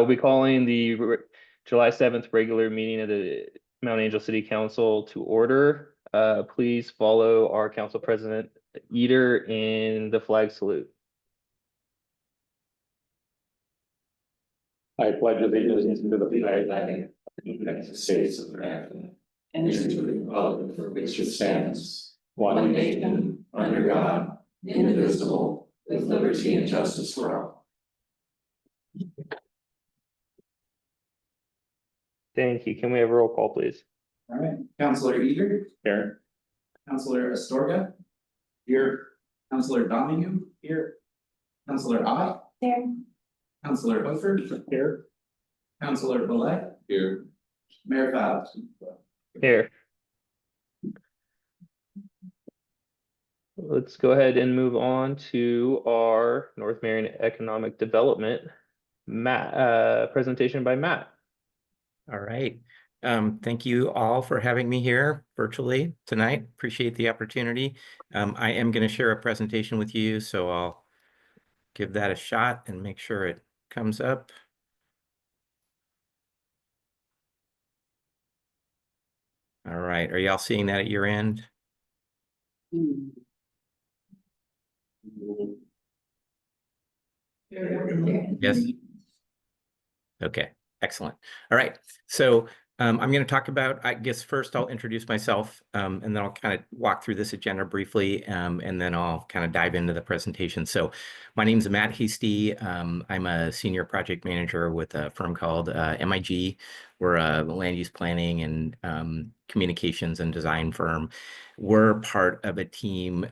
We'll be calling the July 7th regular meeting of the Mount Angel City Council to order. Please follow our council president, Eater, in the flag salute. I pledge allegiance to the flag of the United States of America and to the republic for which it stands, one nation, under God, indivisible, with liberty and justice for all. Thank you. Can we have a roll call, please? All right, Councilor Eager. Here. Councilor Astorga. Here. Councilor Domingue. Here. Councilor Ott. There. Councilor Hofer. Here. Councilor Bellet. Here. Mayor Fowles. Here. Let's go ahead and move on to our North Marion Economic Development presentation by Matt. All right. Thank you all for having me here virtually tonight. Appreciate the opportunity. I am going to share a presentation with you, so I'll give that a shot and make sure it comes up. All right. Are y'all seeing that at your end? Yes. Okay. Excellent. All right. So I'm going to talk about, I guess first I'll introduce myself and then I'll kind of walk through this agenda briefly and then I'll kind of dive into the presentation. So my name is Matt Hasty. I'm a senior project manager with a firm called MIG. We're a land use planning and communications and design firm. We're part of a team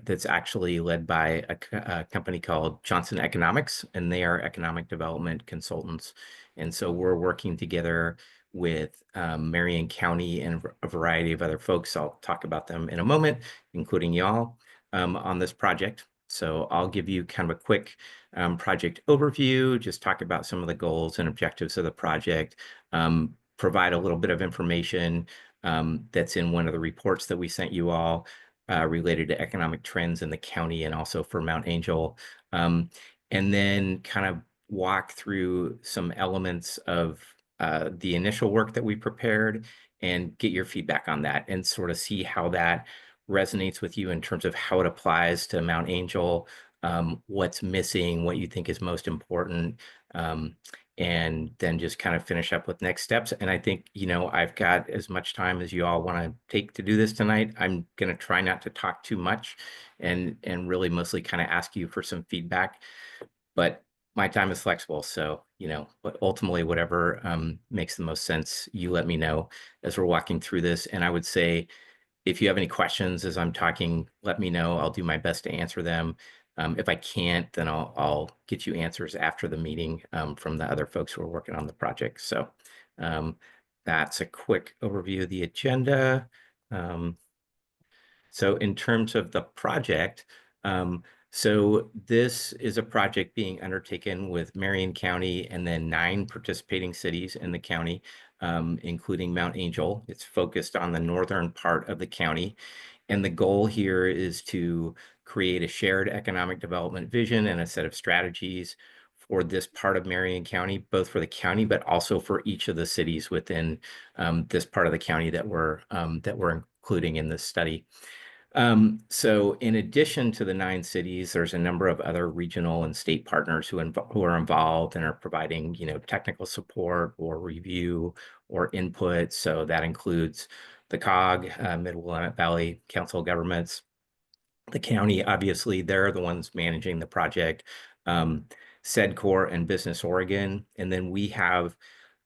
that's actually led by a company called Johnson Economics, and they are economic development consultants. And so we're working together with Marion County and a variety of other folks. I'll talk about them in a moment, including y'all on this project. So I'll give you kind of a quick project overview, just talk about some of the goals and objectives of the project, provide a little bit of information that's in one of the reports that we sent you all related to economic trends in the county and also for Mount Angel. And then kind of walk through some elements of the initial work that we prepared and get your feedback on that and sort of see how that resonates with you in terms of how it applies to Mount Angel, what's missing, what you think is most important, and then just kind of finish up with next steps. And I think, you know, I've got as much time as you all want to take to do this tonight. I'm going to try not to talk too much and really mostly kind of ask you for some feedback, but my time is flexible. So, you know, but ultimately whatever makes the most sense, you let me know as we're walking through this. And I would say, if you have any questions as I'm talking, let me know. I'll do my best to answer them. If I can't, then I'll get you answers after the meeting from the other folks who are working on the project. So that's a quick overview of the agenda. So in terms of the project, so this is a project being undertaken with Marion County and then 9 participating cities in the county, including Mount Angel. It's focused on the northern part of the county. And the goal here is to create a shared economic development vision and a set of strategies for this part of Marion County, both for the county, but also for each of the cities within this part of the county that we're including in this study. So in addition to the 9 cities, there's a number of other regional and state partners who are involved and are providing, you know, technical support or review or input. So that includes the COG, Mid-Willamette Valley Council of Governments, the county, obviously, they're the ones managing the project, SEDCOR and Business Oregon. And then we have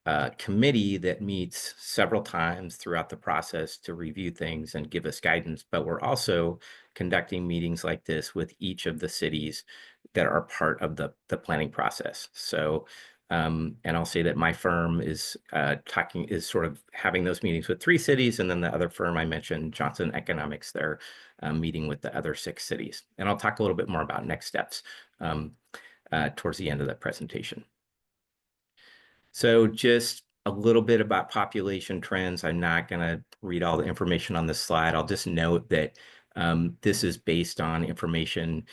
a committee that meets several times throughout the process to review things and give us guidance. But we're also conducting meetings like this with each of the cities that are part of the planning process. So, and I'll say that my firm is sort of having those meetings with 3 cities. And then the other firm I mentioned, Johnson Economics, they're meeting with the other 6 cities. And I'll talk a little bit more about next steps towards the end of the presentation. So just a little bit about population trends. I'm not going to read all the information on this slide. I'll just note that this is based on information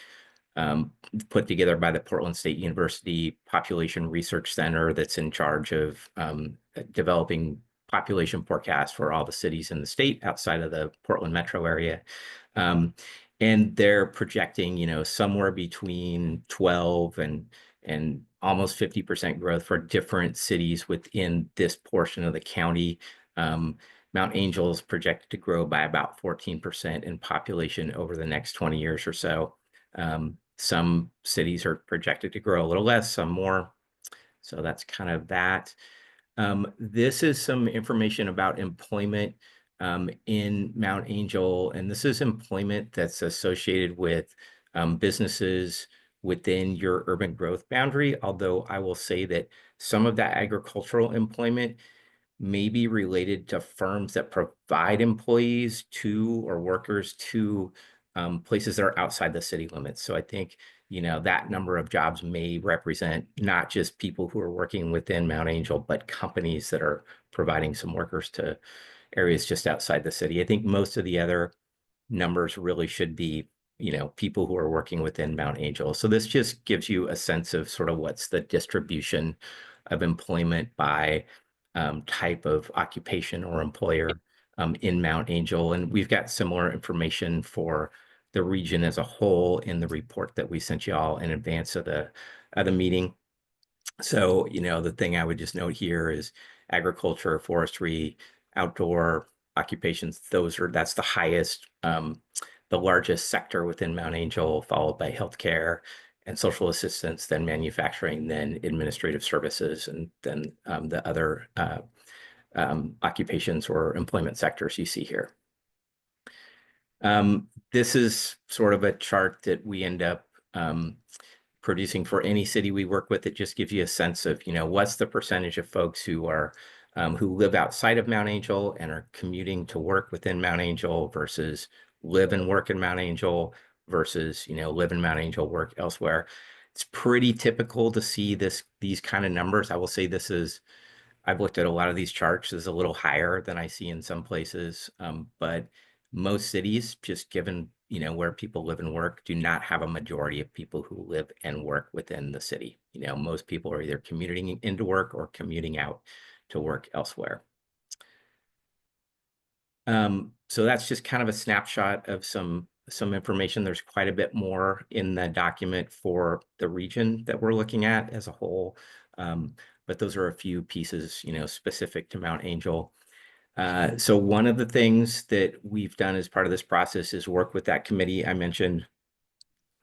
put together by the Portland State University Population Research Center that's in charge of developing population forecasts for all the cities in the state outside of the Portland metro area. And they're projecting, you know, somewhere between 12 and almost 50% growth for different cities within this portion of the county. Mount Angel is projected to grow by about 14% in population over the next 20 years or so. Some cities are projected to grow a little less, some more. So that's kind of that. This is some information about employment in Mount Angel, and this is employment that's associated with businesses within your urban growth boundary, although I will say that some of that agricultural employment may be related to firms that provide employees to or workers to places that are outside the city limits. So I think, you know, that number of jobs may represent not just people who are working within Mount Angel, but companies that are providing some workers to areas just outside the city. I think most of the other numbers really should be, you know, people who are working within Mount Angel. So this just gives you a sense of sort of what's the distribution of employment by type of occupation or employer in Mount Angel. And we've got similar information for the region as a whole in the report that we sent you all in advance of the meeting. So, you know, the thing I would just note here is agriculture, forestry, outdoor occupations. That's the highest, the largest sector within Mount Angel, followed by healthcare and social assistance, then manufacturing, then administrative services, and then the other occupations or employment sectors you see here. This is sort of a chart that we end up producing for any city we work with. It just gives you a sense of, you know, what's the percentage of folks who are who live outside of Mount Angel and are commuting to work within Mount Angel versus live and work in Mount Angel versus, you know, live in Mount Angel, work elsewhere. It's pretty typical to see these kind of numbers. I will say this is, I've looked at a lot of these charts, is a little higher than I see in some places, but most cities, just given, you know, where people live and work, do not have a majority of people who live and work within the city. You know, most people are either commuting into work or commuting out to work elsewhere. So that's just kind of a snapshot of some information. There's quite a bit more in the document for the region that we're looking at as a whole. But those are a few pieces, you know, specific to Mount Angel. So one of the things that we've done as part of this process is work with that committee I mentioned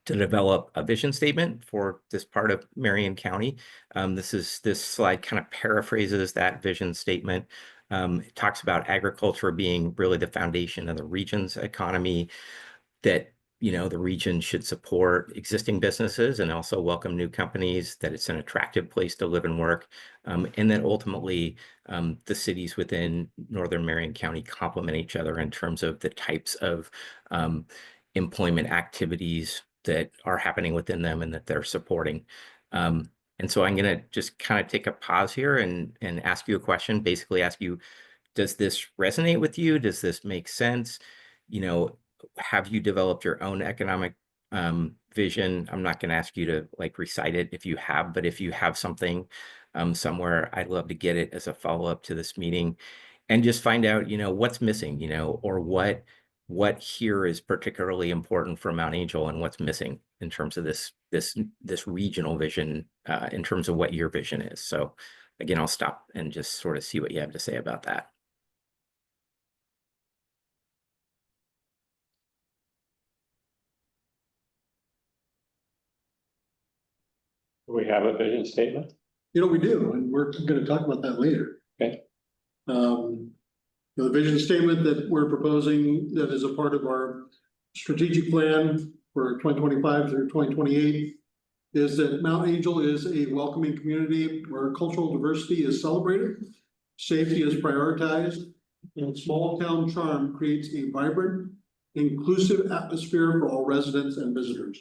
to develop a vision statement for this part of Marion County. This slide kind of paraphrases that vision statement. It talks about agriculture being really the foundation of the region's economy, that, you know, the region should support existing businesses and also welcome new companies, that it's an attractive place to live and work, and that ultimately the cities within Northern Marion County complement each other in terms of the types of employment activities that are happening within them and that they're supporting. And so I'm going to just kind of take a pause here and ask you a question, basically ask you, does this resonate with you? Does this make sense? You know, have you developed your own economic vision? I'm not going to ask you to like recite it if you have, but if you have something somewhere, I'd love to get it as a follow-up to this meeting and just find out, you know, what's missing, you know, or what here is particularly important for Mount Angel and what's missing in terms of this regional vision, in terms of what your vision is. So again, I'll stop and just sort of see what you have to say about that. Do we have a vision statement? You know, we do, and we're going to talk about that later. Okay. The vision statement that we're proposing that is a part of our strategic plan for 2025 through 2028 is that Mount Angel is a welcoming community where cultural diversity is celebrated, safety is prioritized, and small town charm creates a vibrant, inclusive atmosphere for all residents and visitors.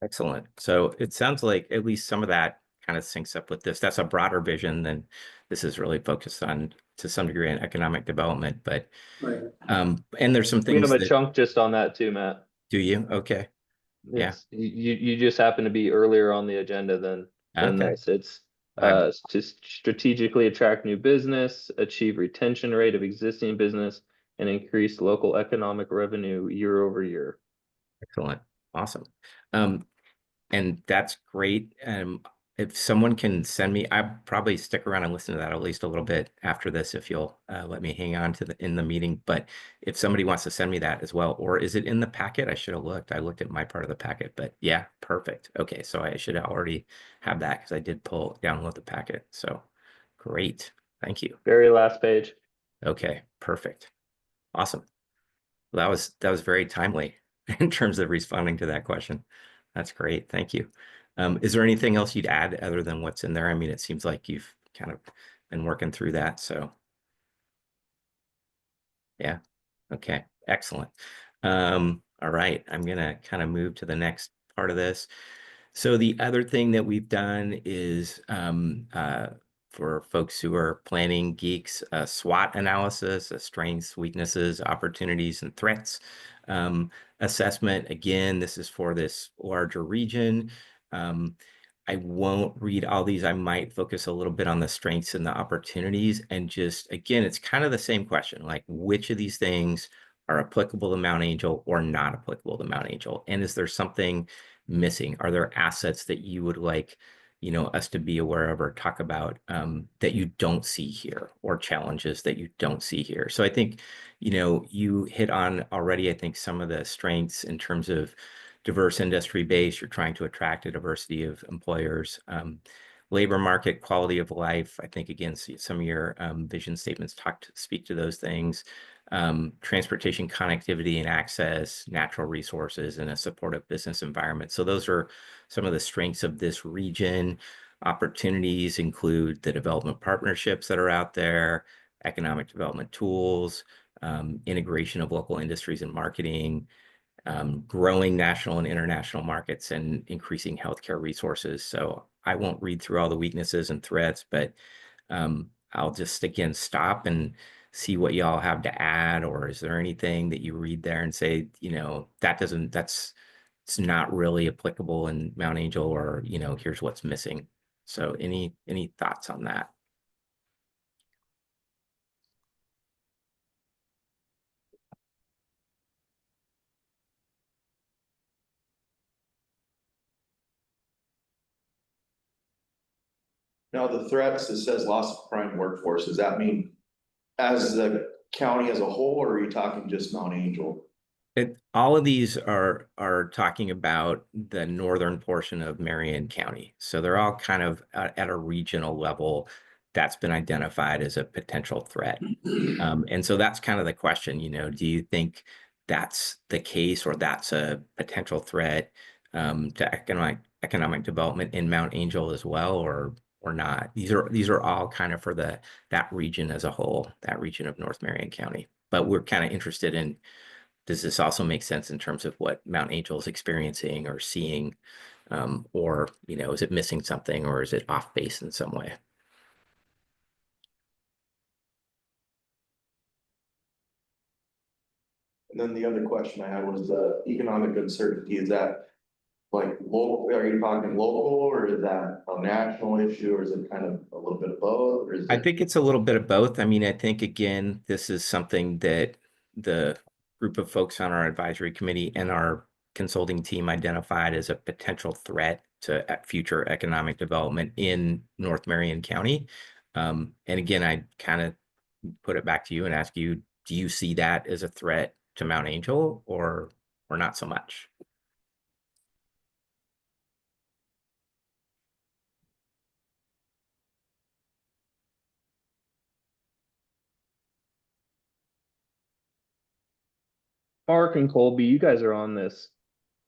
Excellent. So it sounds like at least some of that kind of syncs up with this. That's a broader vision than this is really focused on to some degree on economic development, but Right. and there's some We things have a that, chunk just on that too, Matt. Do you? Okay. Yeah. It's, you just happen to be earlier on the agenda than Okay. this. It's I- to strategically attract new business, achieve retention rate of existing business, and increase local economic revenue year over year. Excellent. Awesome. And that's great. If someone can send me, I'll probably stick around and listen to that at least a little bit after this, if you'll let me hang on to in the meeting. But if somebody wants to send me that as well, or is it in the packet? I should have looked. I looked at my part of the packet, but yeah, perfect. Okay, so I should already have that because I did download the packet. So great. Thank you. Very last page. Okay, perfect. Awesome. Well, that was very timely in terms of responding to that question. That's great. Thank you. Is there anything else you'd add other than what's in there? I mean, it seems like you've kind of been working through that. So yeah. Okay. Excellent. All right. I'm gonna kind of move to the next part of this. So the other thing that we've done is for folks who are planning geeks, a SWOT analysis, a strengths, weaknesses, opportunities, and threats assessment. Again, this is for this larger region. I won't read all these. I might focus a little bit on the strengths and the opportunities. And just, again, it's kind of the same question, like which of these things are applicable to Mount Angel or not applicable to Mount Angel? And is there something missing? Are there assets that you would like, us to be aware of or talk about that you don't see here, or challenges that you don't see here? So I think, you hit on already, I think, some of the strengths in terms of diverse industry base. You're trying to attract a diversity of employers. Labor market, quality of life. I think, again, some of your vision statements speak to those things. Transportation connectivity and access, natural resources, and a supportive business environment. So those are some of the strengths of this region. Opportunities include the development partnerships that are out there, economic development tools, integration of local industries and marketing, growing national and international markets, and increasing healthcare resources. So I won't read through all the weaknesses and threats, but I'll just again stop and see what y'all have to add. Or is there anything that you read there and say, it's not really applicable in Mount Angel, or here's what's missing. So any thoughts on that? Now, the threats, it says loss of prime workforce, does that mean as the county as a whole, or are you talking just Mount Angel? All of these are talking about the northern portion of Marion County. So they're all kind of at a regional level that's been identified as a potential threat. And so that's kind of the question, do you think that's the case, or that's a potential threat to economic development in Mount Angel as well, or not? These are all kind of for that region as a whole, that region of North Marion County. But we're kind of interested in, does this also make sense in terms of what Mount Angel is experiencing or seeing? Or, is it missing something, or is it off base in some way? And then the other question I had was economic uncertainty, is that like local, are you talking local, or is that a national issue, or is it kind of a little bit of both, or is I it? think it's a little bit of both. I mean, I think, again, this is something that the group of folks on our advisory committee and our consulting team identified as a potential threat to future economic development in North Marion County. And again, I kind of put it back to you and ask you, do you see that as a threat to Mount Angel, or not so much? Mark and Colby, you guys are on this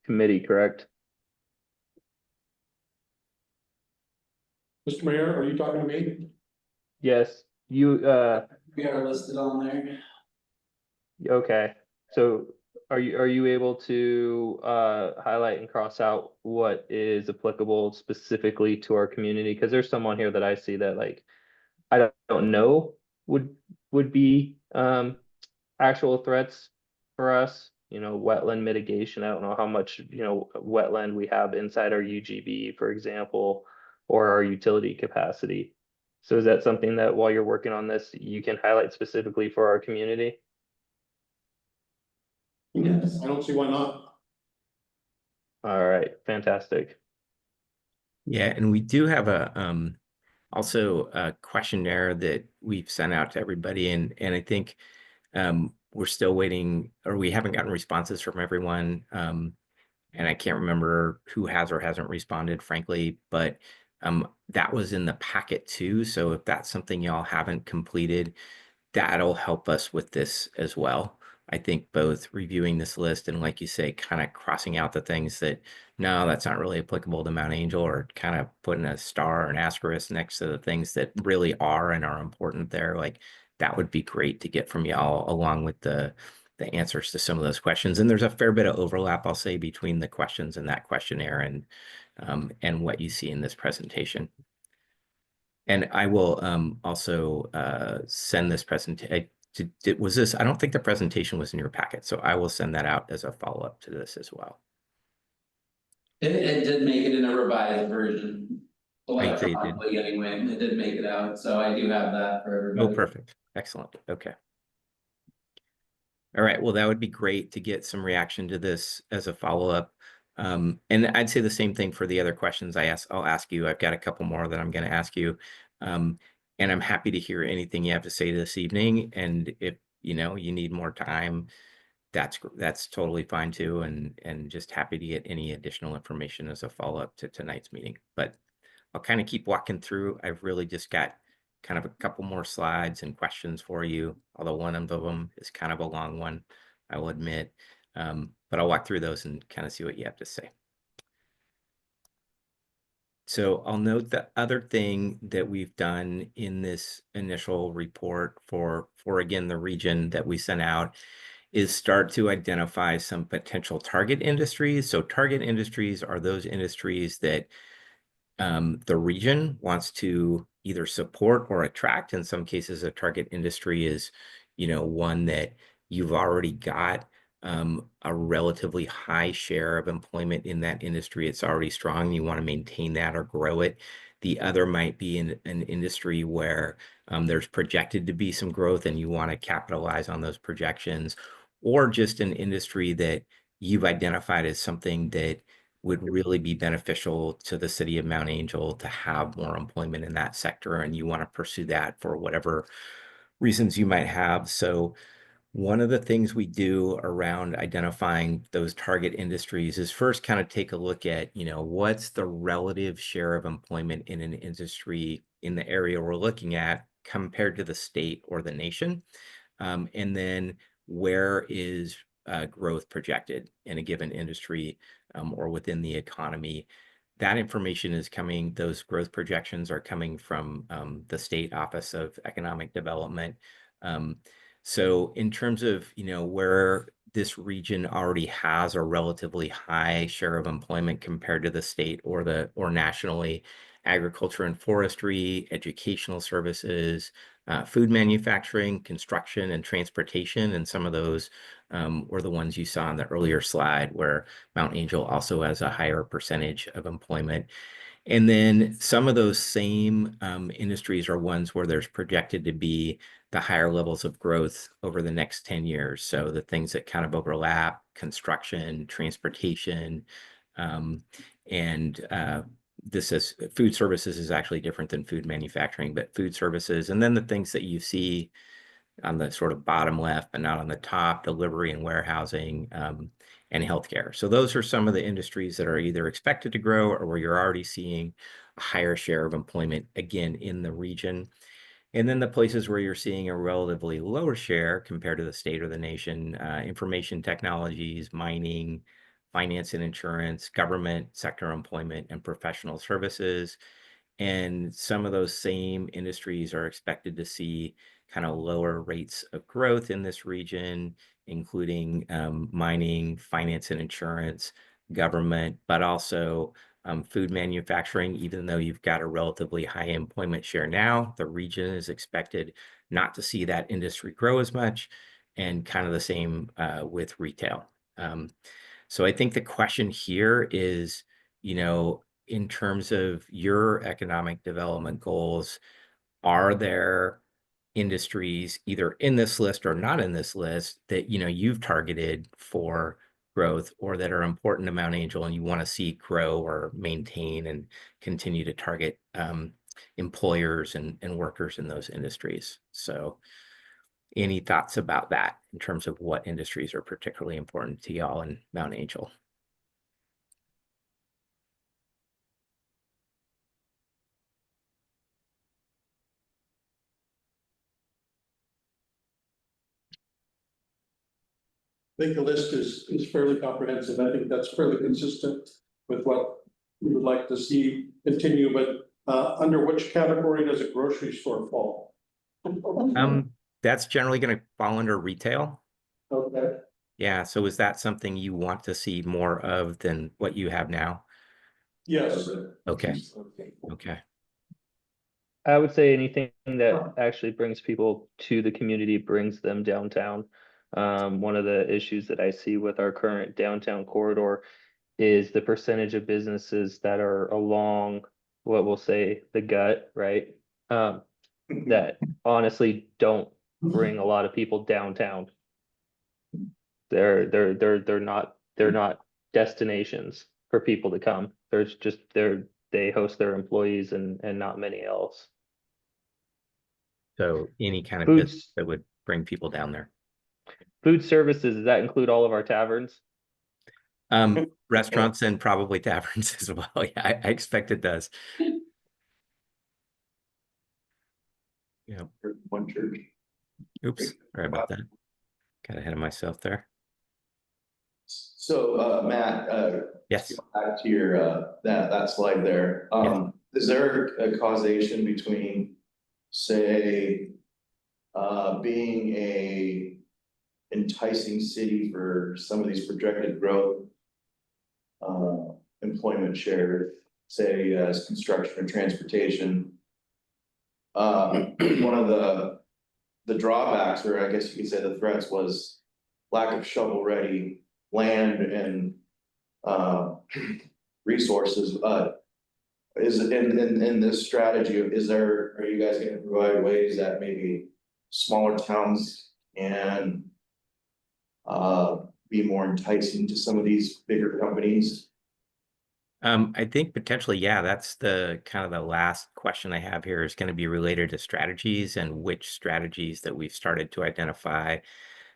committee, correct? Mr. Mayor, are you talking to me? Yes, you, We are listed on there. okay. So are you able to highlight and cross out what is applicable specifically to our community? Because there's someone here that I see that, like, I don't know would be actual threats for us. wetland mitigation. I don't know how much, wetland we have inside our UGB, for example, or our utility capacity. So is that something that while you're working on this, you can highlight specifically for our community? Yes. I don't see why not. All right, fantastic. Yeah, and we do have a also a questionnaire that we've sent out to everybody, and I think we're still waiting, or we haven't gotten responses from everyone. And I can't remember who has or hasn't responded, frankly, but that was in the packet too. So if that's something y'all haven't completed, that'll help us with this as well. I think both reviewing this list and, like you say, kind of crossing out the things that, no, that's not really applicable to Mount Angel, or kind of putting a star or an asterisk next to the things that really are and are important there. Like, that would be great to get from y'all, along with the answers to some of those questions. And there's a fair bit of overlap, I'll say, between the questions and that questionnaire and what you see in this presentation. And I will also send this presentation. Was this? I don't think the presentation was in your packet, so I will send that out as a follow-up to this as well. It did make it in a revised version. I see it did. Electronically anyway, it did make it out, so I do have that for everybody. Oh, perfect. Excellent. Okay. All right. Well, that would be great to get some reaction to this as a follow-up. And I'd say the same thing for the other questions I'll ask you. I've got a couple more that I'm going to ask you. And I'm happy to hear anything you have to say this evening. And if you need more time, that's totally fine too. And just happy to get any additional information as a follow-up to tonight's meeting. But I'll kind of keep walking through. I've really just got kind of a couple more slides and questions for you, although one of them is kind of a long one, I will admit. But I'll walk through those and kind of see what you have to say. So I'll note the other thing that we've done in this initial report for again, the region that we sent out, is start to identify some potential target industries. So target industries are those industries that the region wants to either support or attract. In some cases, a target industry is, one that you've already got a relatively high share of employment in that industry. It's already strong. You want to maintain that or grow it. The other might be in an industry where there's projected to be some growth and you want to capitalize on those projections, or just an industry that you've identified as something that would really be beneficial to the city of Mount Angel to have more employment in that sector, and you want to pursue that for whatever reasons you might have. So one of the things we do around identifying those target industries is first kind of take a look at, what's the relative share of employment in an industry in the area we're looking at compared to the state or the nation. And then where is growth projected in a given industry or within the economy. That information is coming, those growth projections are coming from the State Office of Economic Development. So in terms of, where this region already has a relatively high share of employment compared to the state or nationally, agriculture and forestry, educational services, food manufacturing, construction, and transportation. And some of those were the ones you saw in the earlier slide, where Mount Angel also has a higher percentage of employment. And then some of those same industries are ones where there's projected to be the higher levels of growth over the next 10 years. So the things that kind of overlap: construction, transportation, and this is food services is actually different than food manufacturing, but food services. And then the things that you see on the sort of bottom left, but not on the top: delivery and warehousing, and healthcare. So those are some of the industries that are either expected to grow or where you're already seeing a higher share of employment, again, in the region. And then the places where you're seeing a relatively lower share compared to the state or the nation: information technologies, mining, finance and insurance, government sector employment, and professional services. And some of those same industries are expected to see kind of lower rates of growth in this region, including mining, finance and insurance, government, but also food manufacturing. Even though you've got a relatively high employment share now, the region is expected not to see that industry grow as much, and kind of the same with retail. So I think the question here is, you know, in terms of your economic development goals, are there industries either in this list or not in this list that, you know, you've targeted for growth or that are important to Mount Angel and you want to see grow or maintain and continue to target employers and workers in those industries? So any thoughts about that in terms of what industries are particularly important to y'all in Mount Angel? I think the list is fairly comprehensive. I think that's fairly consistent with what we would like to see continue, but under which category does a grocery store fall? That's generally going to fall under retail. Okay. Yeah, so is that something you want to see more of than what you have now? Yes. Okay, okay, I would say anything that actually brings people to the community, brings them downtown. One of the issues that I see with our current downtown corridor is the percentage of businesses that are along what we'll say the gut, right? That honestly don't bring a lot of people downtown. They're not destinations for people to come. There's just they host their employees and not many else. so any kind of Foods, business that would bring people down there. food services, does that include all of our taverns? Restaurants and probably taverns as well. Yeah, I expect it does. Yeah, One church. oops, sorry about that. Got ahead of myself there. So, Matt, Yes. back to your, that slide there. Is there a causation between, say, being a enticing city for some of these projected growth, employment share, say, as construction and transportation? One of the drawbacks, or I guess you could say the threats, was lack of shovel-ready land and resources. Is it in this strategy, are you guys gonna provide ways that maybe smaller towns can be more enticing to some of these bigger companies? I think potentially, yeah, that's the kind of the last question I have here is going to be related to strategies and which strategies that we've started to identify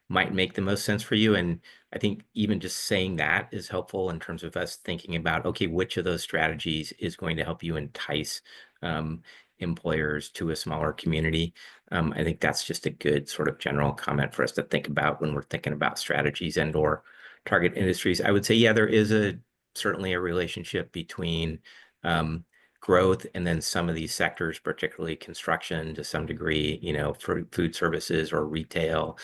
might make the most sense for you. And I think even just saying that is helpful in terms of us thinking about, okay, which of those strategies is going to help you entice employers to a smaller community. I think that's just a good sort of general comment for us to think about when we're thinking about strategies and or target industries. I would say, yeah, there is certainly a relationship between growth and then some of these sectors, particularly construction to some degree, you know, for food services or retail.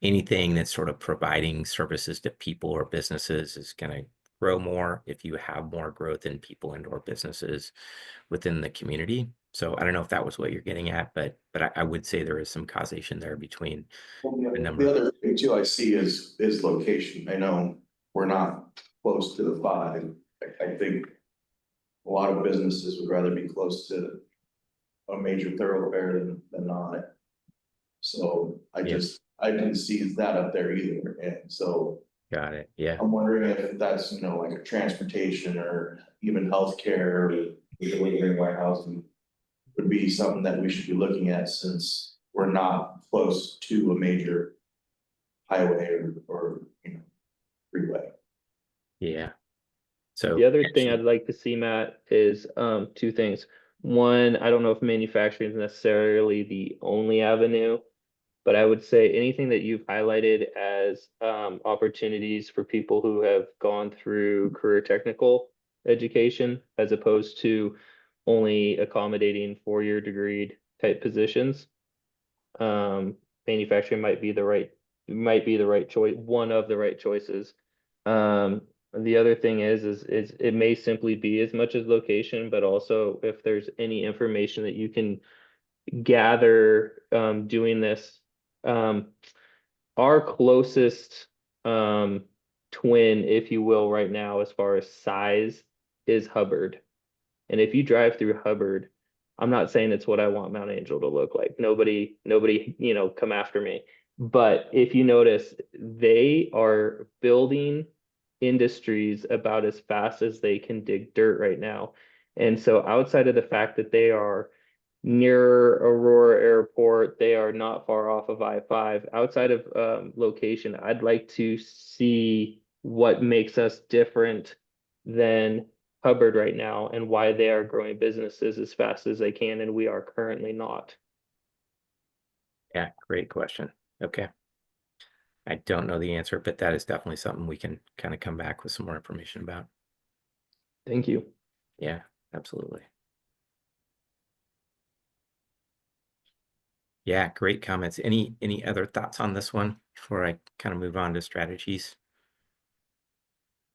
Anything that's sort of providing services to people or businesses is going to grow more if you have more growth in people and or businesses within the community. So I don't know if that was what you're getting at, but I would say there is some causation there between the number. The other thing too I see is location. I know we're not close to the 5. I think a lot of businesses would rather be close to a major thoroughfare than not. So I didn't see that up there either, and so. Got it, yeah. I'm wondering if that's, like a transportation or even healthcare or delivering warehousing would be something that we should be looking at since we're not close to a major highway or freeway. Yeah. So The other thing I'd like to see, Matt, is two things. One, I don't know if manufacturing is necessarily the only avenue, but I would say anything that you've highlighted as opportunities for people who have gone through career technical education as opposed to only accommodating 4-year degree type positions. Manufacturing might be the right choice, one of the right choices. The other thing is it may simply be as much as location, but also if there's any information that you can gather doing this. Our closest twin, if you will, right now, as far as size, is Hubbard. And if you drive through Hubbard, I'm not saying it's what I want Mount Angel to look like. Nobody, come after me. But if you notice, they are building industries about as fast as they can dig dirt right now. And so outside of the fact that they are near Aurora Airport, they are not far off of I-5. Outside of location, I'd like to see what makes us different than Hubbard right now and why they are growing businesses as fast as they can, and we are currently not. Yeah, great question. Okay. I don't know the answer, but that is definitely something we can kind of come back with some more information about. Thank you. Yeah, absolutely. Yeah, great comments. Any other thoughts on this one before I kind of move on to strategies?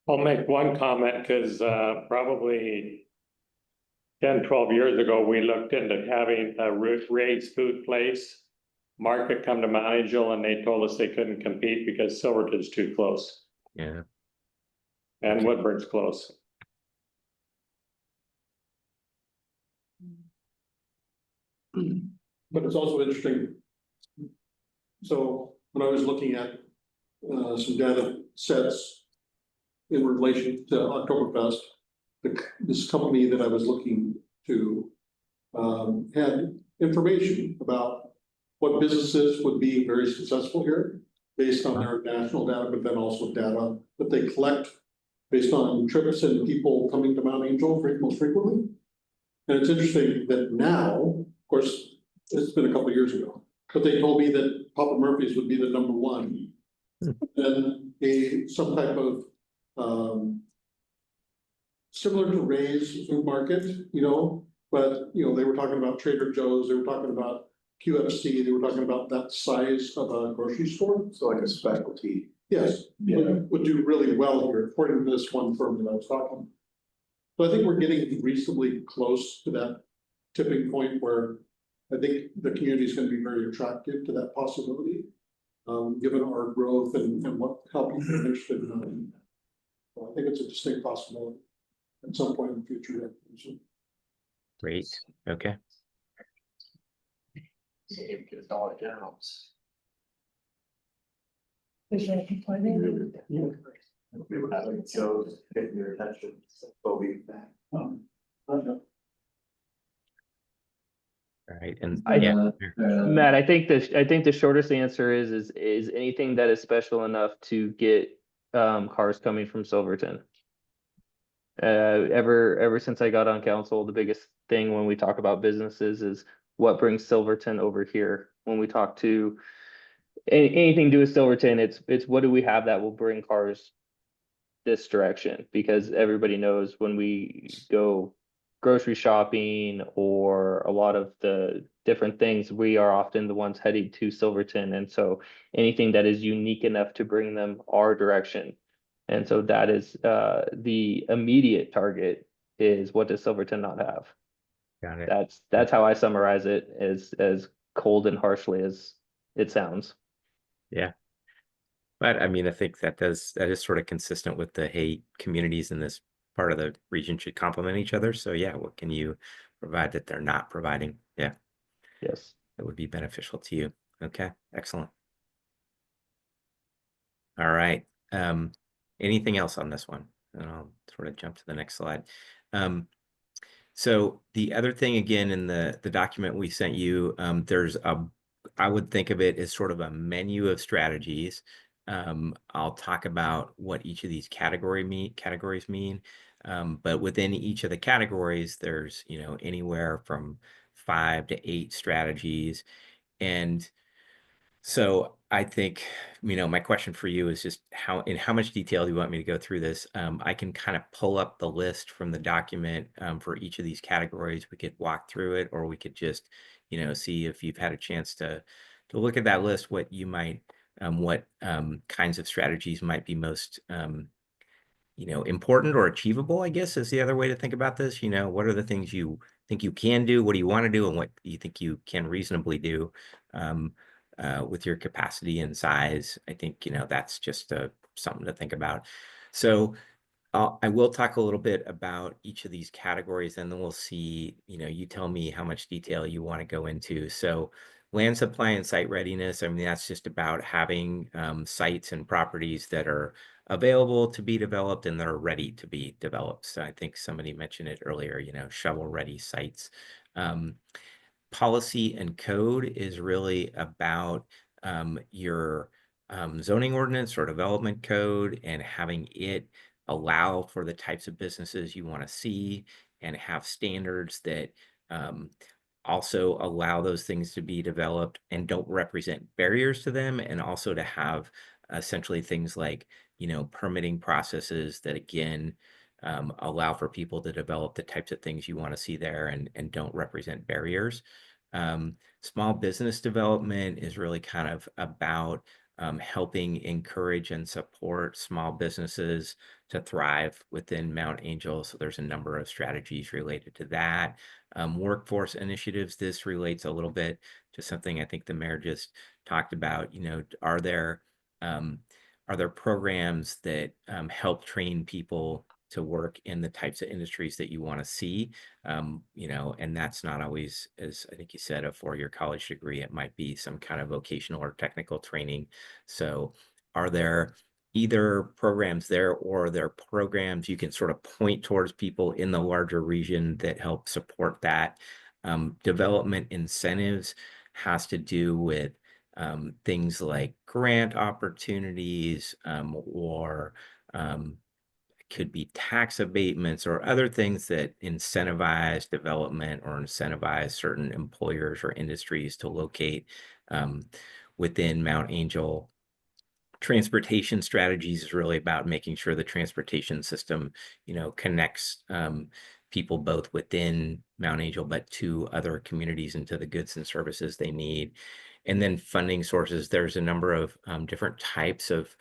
I'll make one comment because probably 10, 12 years ago, we looked into having a Ray's Food Place market come to Mount Angel, and they told us they couldn't compete because Silverton's too close Yeah, and Woodburn's close. But it's also interesting. So when I was looking at some data sets in relation to Oktoberfest, this company that I was looking to had information about what businesses would be very successful here based on their national data, but then also data that they collect based on trips and people coming to Mount Angel most frequently. And it's interesting that now, of course, it's been a couple of years ago, but they told me that Papa Murphy's would be the number one. Then some type of similar to Ray's Food Market, but they were talking about Trader Joe's, they were talking about QFC, they were talking about that size of a grocery store. So like a specialty. Yes, would do really well here, according to this one firm that I was talking. So I think we're getting reasonably close to that tipping point where I think the community is going to be very attractive to that possibility, given our growth and how people are interested in it. So I think it's a distinct possibility at some point in the future. great. Okay. Dollar Generals. We would have like shows getting your attention, but we. All right. And I- yeah, Matt, I think the shortest answer is anything that is special enough to get cars coming from Silverton. Ever since I got on council, the biggest thing when we talk about businesses is what brings Silverton over here. When we talk to anything to do with Silverton, it's what do we have that will bring cars this direction? Because everybody knows when we go grocery shopping or a lot of the different things, we are often the ones heading to Silverton. And so anything that is unique enough to bring them our direction. And so that is the immediate target is what does Silverton not have? got it. That's how I summarize it as cold and harshly as it sounds. Yeah. But I mean, I think that is sort of consistent with the, hey, communities in this part of the region should complement each other. So yeah, what can you provide that they're not providing? Yeah, Yes. that would be beneficial to you. Okay, excellent. All right. Anything else on this one? And I'll sort of jump to the next slide. So the other thing, again, in the document we sent you, there's I would think of it as sort of a menu of strategies. I'll talk about what each of these categories mean. But within each of the categories, there's, anywhere from 5 to 8 strategies. And so I think, my question for you is just in how much detail do you want me to go through this? I can kind of pull up the list from the document for each of these categories. We could walk through it, or we could just, see if you've had a chance to look at that list, what you might, what kinds of strategies might be most, important or achievable, I guess, is the other way to think about this. What are the things you think you can do? What do you want to do? And what you think you can reasonably do? with your capacity and size. I think, that's just something to think about. So I will talk a little bit about each of these categories, and then we'll see, you tell me how much detail you want to go into. So land supply and site readiness, I mean, that's just about having sites and properties that are available to be developed and they're ready to be developed. So I think somebody mentioned it earlier, shovel-ready sites. Policy and code is really about your zoning ordinance or development code and having it allow for the types of businesses you want to see and have standards that also allow those things to be developed and don't represent barriers to them, and also to have essentially things like, permitting processes that again allow for people to develop the types of things you want to see there and don't represent barriers. Small business development is really kind of about helping encourage and support small businesses to thrive within Mount Angel. So there's a number of strategies related to that. Workforce initiatives, this relates a little bit to something I think the mayor just talked about. Are there programs that help train people to work in the types of industries that you want to see? And that's not always, as I think you said, a four-year college degree. It might be some kind of vocational or technical training. So are there either programs there, or are there programs you can sort of point towards people in the larger region that help support that? Development incentives has to do with things like grant opportunities, or could be tax abatements or other things that incentivize development or incentivize certain employers or industries to locate within Mount Angel. Transportation strategies is really about making sure the transportation system, connects people both within Mount Angel, but to other communities and to the goods and services they need. And then funding sources, there's a number of different types of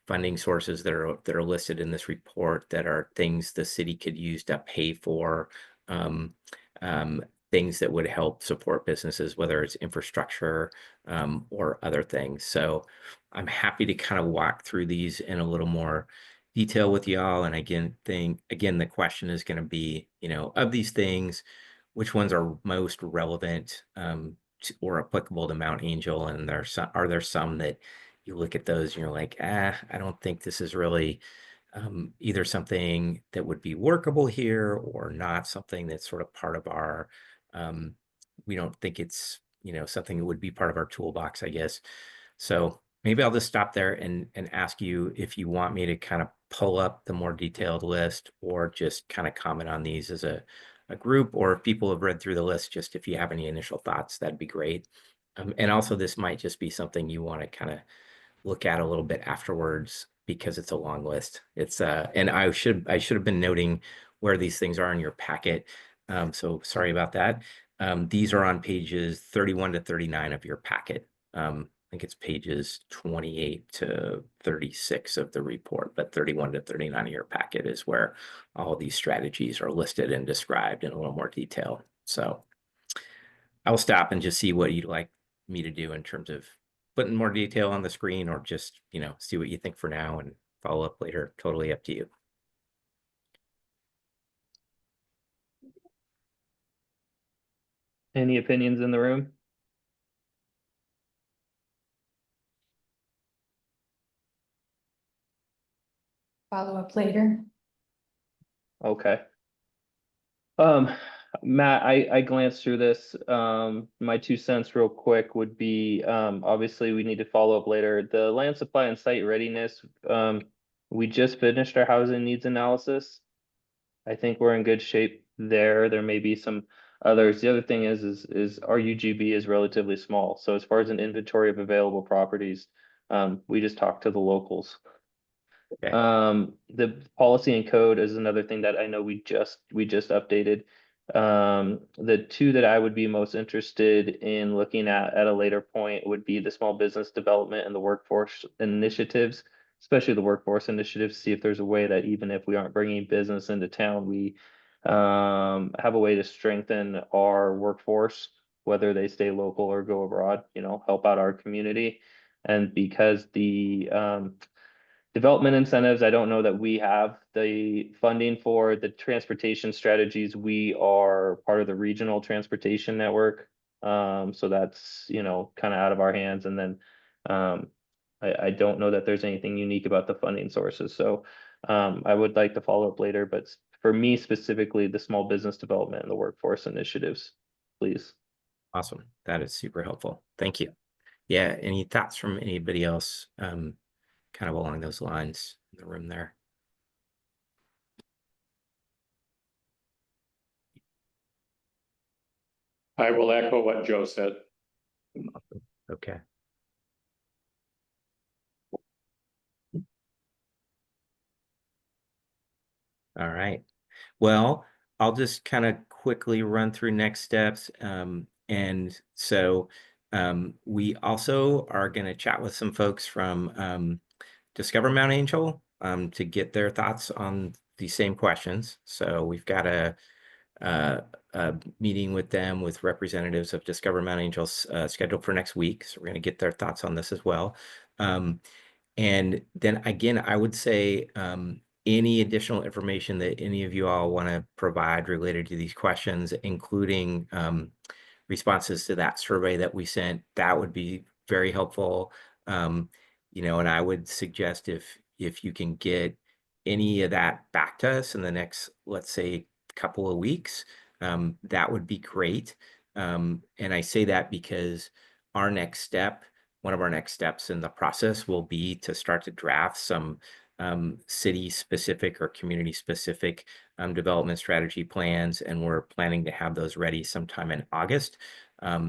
funding sources that are listed in this report that are things the city could use to pay for things that would help support businesses, whether it's infrastructure or other things. So I'm happy to kind of walk through these in a little more detail with y'all. And again, the question is going to be, of these things, which ones are most relevant or applicable to Mount Angel? And are there some that you look at those and you're like, I don't think this is really either something that would be workable here, or not something that's sort of part of our, we don't think it's, something that would be part of our toolbox, I guess. So maybe I'll just stop there and ask you if you want me to kind of pull up the more detailed list, or just kind of comment on these as a group, or if people have read through the list, just if you have any initial thoughts, that'd be great. And also, this might just be something you want to kind of look at a little bit afterwards, because it's a long list. It's and I should have been noting where these things are in your packet. So sorry about that. These are on pages 31 to 39 of your packet. I think it's pages 28 to 36 of the report, but 31 to 39 of your packet is where all of these strategies are listed and described in a little more detail. So I'll stop and just see what you'd like me to do in terms of putting more detail on the screen, or just, see what you think for now and follow up later. Totally up to you. Any opinions in the room? Follow up later. Okay. Matt, I glanced through this. My 2 cents real quick would be, obviously we need to follow up later. The land supply and site readiness, we just finished our housing needs analysis. I think we're in good shape there. There may be some others. The other thing is our UGB is relatively small. So as far as an inventory of available properties, we just talked to the locals. Okay. The policy and code is another thing that I know we just updated. The two that I would be most interested in looking at a later point would be the small business development and the workforce initiatives, especially the workforce initiatives. See if there's a way that even if we aren't bringing business into town, we have a way to strengthen our workforce whether they stay local or go abroad, you know, help out our community. And because the development incentives, I don't know that we have the funding for the transportation strategies. We are part of the regional transportation network. So that's, you know, kind of out of our hands. And then I don't know that there's anything unique about the funding sources. So I would like to follow up later, but for me specifically, the small business development and the workforce initiatives, please. Awesome. That is super helpful. Thank you. Yeah, any thoughts from anybody else, kind of along those lines in the room there? I will echo what Joe said. Okay. All right. Well, I'll just kind of quickly run through next steps. And so we also are going to chat with some folks from Discover Mount Angel to get their thoughts on the same questions. So we've got a meeting with them with representatives of Discover Mount Angel scheduled for next week. So we're going to get their thoughts on this as well. And then again, I would say any additional information that any of you all want to provide related to these questions, including responses to that survey that we sent, that would be very helpful. You know, and I would suggest if you can get any of that back to us in the next, let's say, couple of weeks, that would be great. And I say that because our next step, one of our next steps in the process will be to start to draft some city-specific or community-specific development strategy plans, and we're planning to have those ready sometime in August.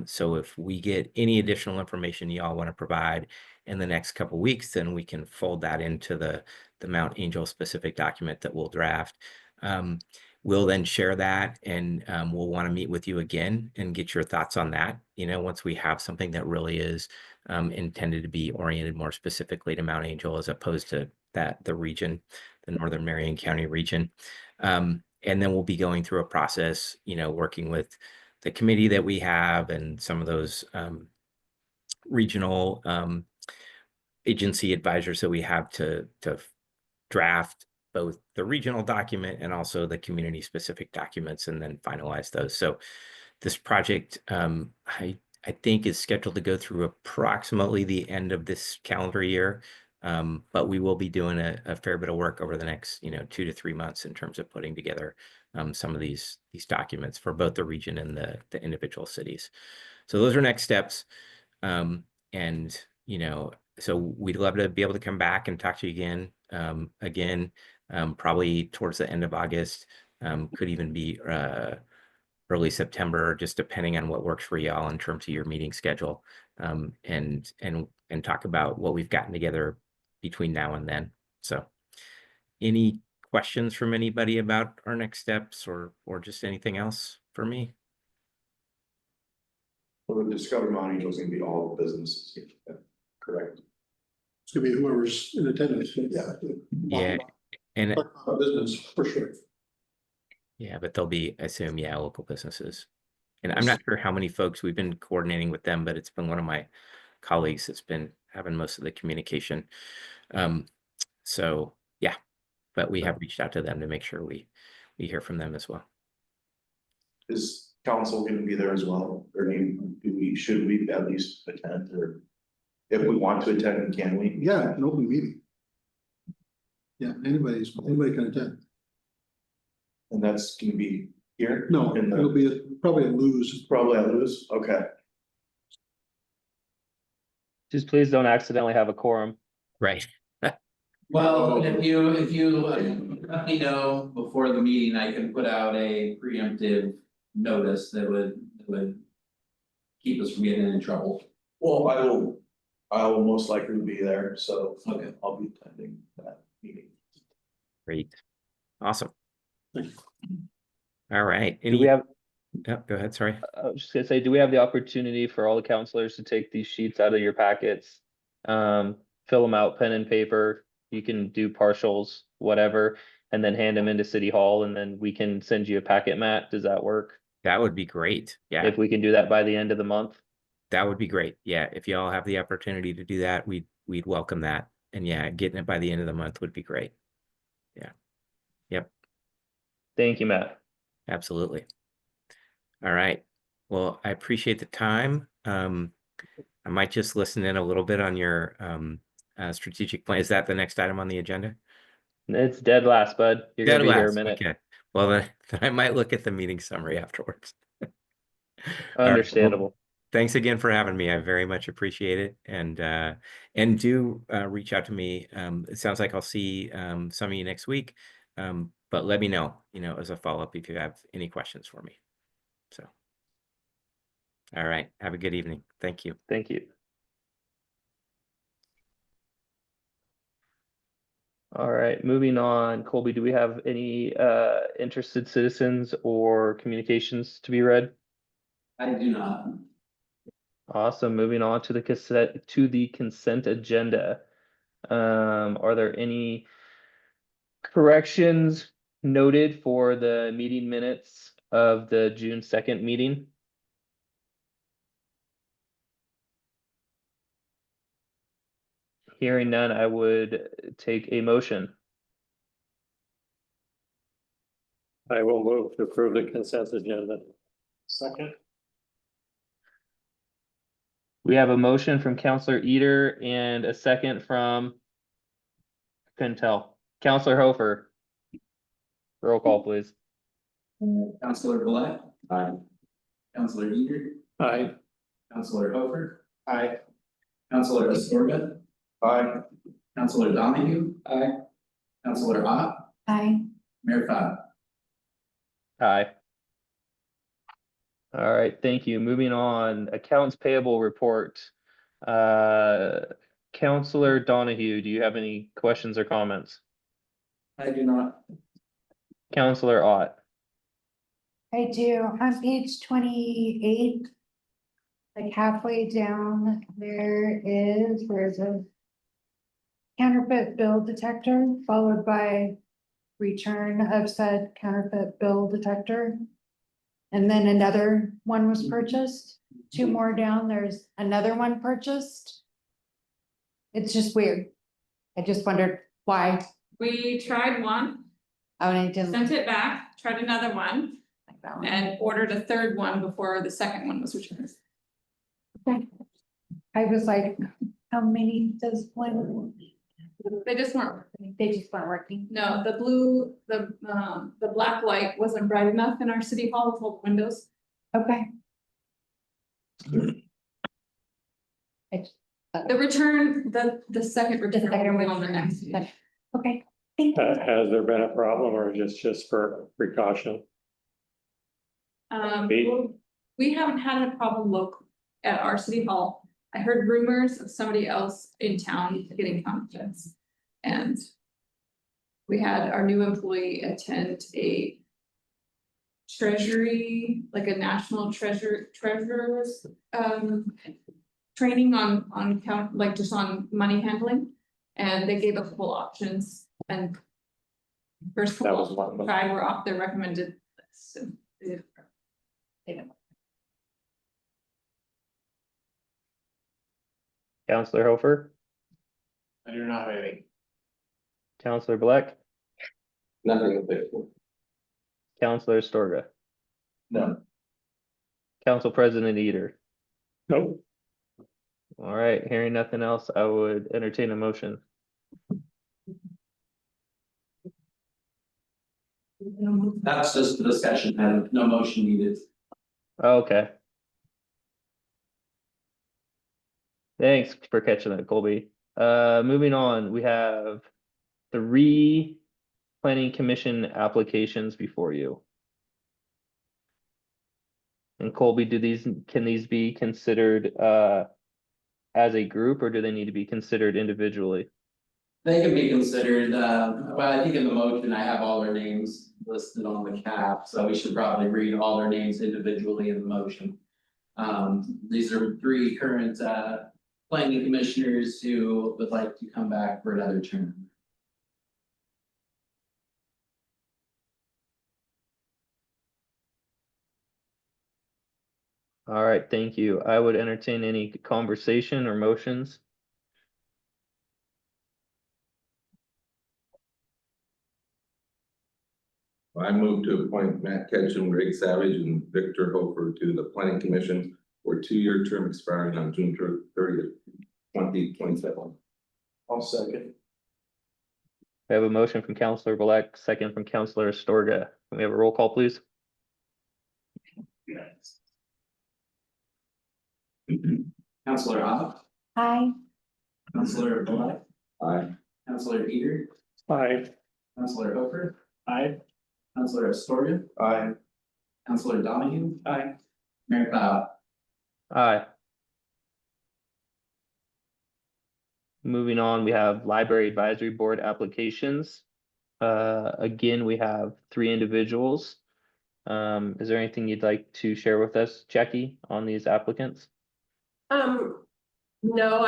So if we get any additional information y'all want to provide in the next couple of weeks, then we can fold that into the Mount Angel specific document that we'll draft. We'll then share that, and we'll want to meet with you again and get your thoughts on that. You know, once we have something that really is intended to be oriented more specifically to Mount Angel as opposed to the region, the Northern Marion County region. And then we'll be going through a process, you know, working with the committee that we have and some of those regional agency advisors that we have to draft both the regional document and also the community specific documents, and then finalize those. So this project, I think, is scheduled to go through approximately the end of this calendar year. But we will be doing a fair bit of work over the next, you know, 2 to 3 months in terms of putting together some of these documents for both the region and the individual cities. So those are next steps. And, you know, so we'd love to be able to come back and talk to you again, probably towards the end of August, could even be early September, just depending on what works for y'all in terms of your meeting schedule, and talk about what we've gotten together between now and then. So any questions from anybody about our next steps or just anything else for me? Well, the Discover Mount Angel is gonna be all the businesses, correct? It's gonna be whoever's in attendance. Yeah. And Business, for sure. yeah, but they'll be, I assume, yeah, local businesses. And I'm not sure how many folks we've been coordinating with them, but it's been one of my colleagues that's been having most of the communication. So yeah, but we have reached out to them to make sure we hear from them as well. Is council gonna be there as well, or should we at least attend, or if we want to attend, can we? Yeah, an open meeting. Yeah, anybody can attend. And that's gonna be here? No, In it'll be probably a lose. Probably I lose, okay. Just please don't accidentally have a quorum. Right. Well, if you let me know before the meeting, I can put out a preemptive notice that would keep us from getting in trouble. Well, I will most likely be there, so Okay. I'll be attending that meeting. Great. Awesome. Thank you. All right. Do we have, Yep, go ahead. Sorry. I was just gonna say, do we have the opportunity for all the counselors to take these sheets out of your packets? Fill them out, pen and paper, you can do partials, whatever, and then hand them into City Hall, and then we can send you a packet, Matt, does that work? That would be great. Yeah, If we can do that by the end of the month. that would be great. Yeah, if y'all have the opportunity to do that, we'd welcome that. And yeah, getting it by the end of the month would be great. Yeah. Yep, Thank you, Matt. absolutely. All right. Well, I appreciate the time. I might just listen in a little bit on your strategic plan. Is that the next item on the agenda? It's dead last, bud. You're Dead gonna be here a last, minute. okay. Well, then I might look at the meeting summary afterwards. All right, well, Understandable. thanks again for having me. I very much appreciate it. And do reach out to me. It sounds like I'll see some of you next week. But let me know, as a follow-up if you have any questions for me. So, all right. Have a good evening. Thank you. Thank you. All right, moving on. Colby, do we have any interested citizens or communications to be read? I do not. Awesome. Moving on to the consent agenda. Are there any corrections noted for the meeting minutes of the June 2nd meeting? Hearing none, I would take a motion. I will move to approve the consent agenda. Second. We have a motion from Counselor Eater and a second from, couldn't tell, Counselor Hofer. Roll call, please. Counselor Black, Aye. Counselor Eager, Aye. Counselor Hofer, Aye. Counselor Astorga, Aye. Counselor Donahue. Aye. Counselor Ott, Aye. Mayor Cobb. Aye. All right, thank you. Moving on, accounts payable report. Counselor Donahue, do you have any questions or comments? I do not. Counselor Ott, I do. On page 28, like halfway down, there's a counterfeit bill detector followed by return of said counterfeit bill detector. And then another one was purchased. Two more down, there's another one purchased. It's just weird. I just wondered why. We tried one, Oh, and I didn't sent it back, tried another one, like that one. and ordered a third one before the second one was returned. I was like, how many does one? They just weren't, They just weren't working. no, the black light wasn't bright enough in our city hall with all the windows. Okay. The return, the second The return second will be on the one. next page. Okay. Thank you. Has there been a problem or just for precaution? Pete? Well, we haven't had a problem local at our city hall. I heard rumors of somebody else in town getting counterfeits. And we had our new employee attend a treasury, like a national treasurer's training on count, like just on money handling. And they gave a couple options and first That was couple one of them. tried were off their recommended list. So they didn't. Counselor Hofer, I do not have any. Counselor Black, Nothing official. Counselor Storga, No. Council President Eater. Nope. All right, hearing nothing else, I would entertain a motion. That's just the discussion, and no motion needed. Okay. Thanks for catching that, Colby. Moving on, we have 3 planning commission applications before you. And Colby, can these be considered as a group, or do they need to be considered individually? They can be considered, well, I think in the motion, I have all their names listed on the cap, so we should probably read all their names individually in the motion. These are 3 current planning commissioners who would like to come back for another term. All right, thank you. I would entertain any conversation or motions. I move to appoint Matt Ketchum, Greg Savage, and Victor Hofer to the planning commission for a 2-year term expiring on June 30th, 2027. I'll second. We have a motion from Counselor Black, second from Counselor Astorga. Can we have a roll call, please? Counselor Ott, Hi. Counselor Bullock, Aye. Counselor Eager, Aye. Counselor Hooper, Aye. Counselor Astoria, Aye. Counselor Donahue. Aye. Mayor Cloud. Aye. Moving on, we have Library Advisory Board applications. Again, we have 3 individuals. Is there anything you'd like to share with us, Jackie, on these applicants? No,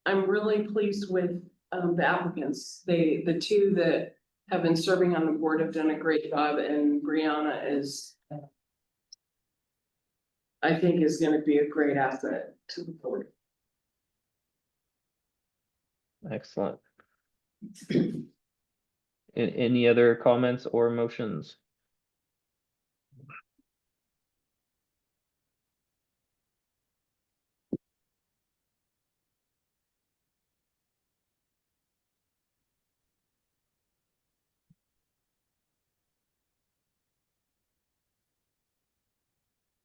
I'm really pleased with, the applicants. The 2 that have been serving on the board have done a great job, and Brianna is, I think, is gonna be a great asset to the board. Excellent. Any other comments or motions?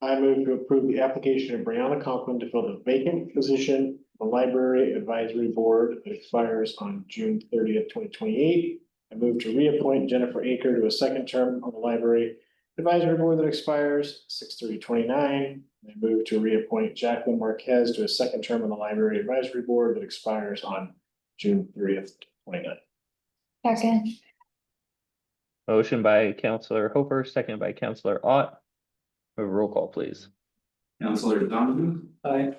I move to approve the application of Brianna Conklin to fill the vacant position on the Library Advisory Board that expires on June 30th, 2028. I move to reappoint Jennifer Aker to a 2nd term on the Library Advisory Board that expires 6/30/29. I move to reappoint Jacqueline Marquez to a 2nd term on the Library Advisory Board that expires on June 30th, 29. Second. Motion by Counselor Hooper, second by Counselor Ott. We have a roll call, please. Counselor Donahue. Aye.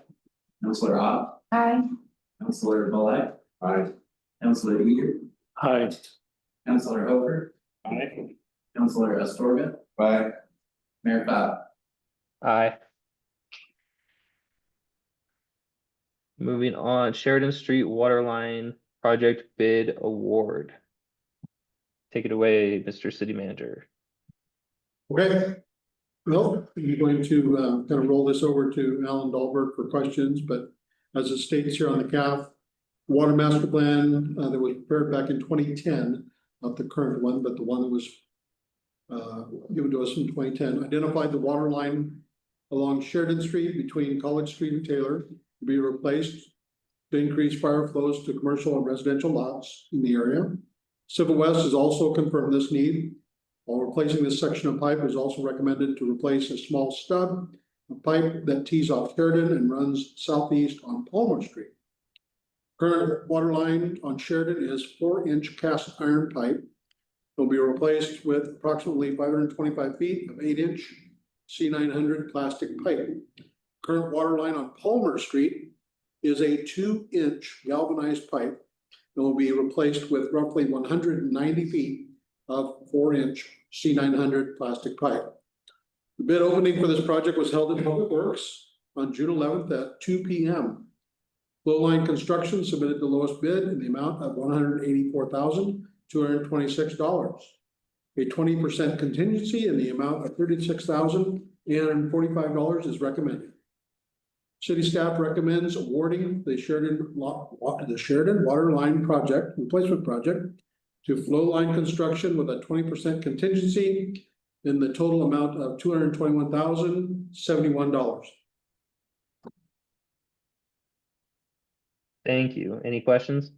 Counselor Ott, Hi. Counselor Bullock, Aye. Counselor Eager, Aye. Counselor Hooper, Aye. Counselor Astoria, Aye. Mayor Cloud. Aye. Moving on, Sheridan Street Waterline Project Bid Award. Take it away, Mr. City Manager. Okay. Well, I'm going to kind of roll this over to Alan Dahlberg for questions, but as it states here on the CAF, Water Master Plan that was prepared back in 2010, not the current one, but the one that was given to us in 2010, identified the water line along Sheridan Street between College Street and Taylor to be replaced to increase fire flows to commercial and residential lots in the area. Civil West has also confirmed this need. While replacing this section of pipe, it is also recommended to replace a small stub, a pipe that tees off Sheridan and runs southeast on Palmer Street. Current water line on Sheridan is 4-inch cast iron pipe. It will be replaced with approximately 525 feet of 8-inch C900 plastic pipe. Current water line on Palmer Street is a 2-inch galvanized pipe. It will be replaced with roughly 190 feet of 4-inch C900 plastic pipe. The bid opening for this project was held in Public Works on June 11th at 2 p.m. Flowline Construction submitted the lowest bid in the amount of $184,226. A 20% contingency in the amount of $36,845 is recommended. City staff recommends awarding the Sheridan Water Line Project Replacement Project to Flowline Construction with a 20% contingency in the total amount of $221,071. Thank you. Any questions?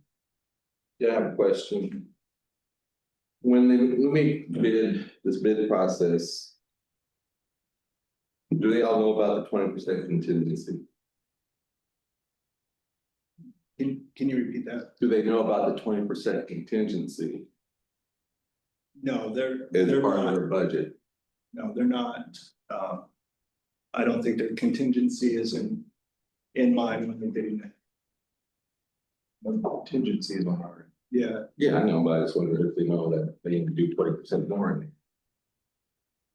Yeah, I have a question. When we bid this bid process, do they all know about the 20% contingency? Can you repeat that? Do they know about the 20% contingency No, they're as part of not, their budget? no, they're not, I don't think their contingency is in mind when they did it. Contingency is on our. Yeah, Yeah, I know, but I just wondered if they know that they need to do 20% more.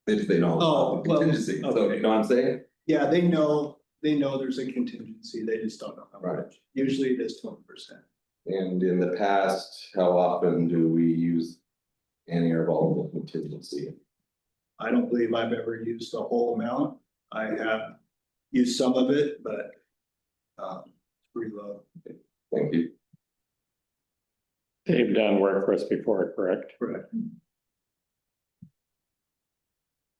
If they don't. Oh, well, Contingency, so okay. you know what I'm saying? Yeah, they know there's a contingency, they just don't know how Right. much. Usually it is 20%. And in the past, how often do we use any or all of the contingency? I don't believe I've ever used the whole amount. I have used some of it, but it's pretty low. Thank you. They've done work for us before, correct? Correct.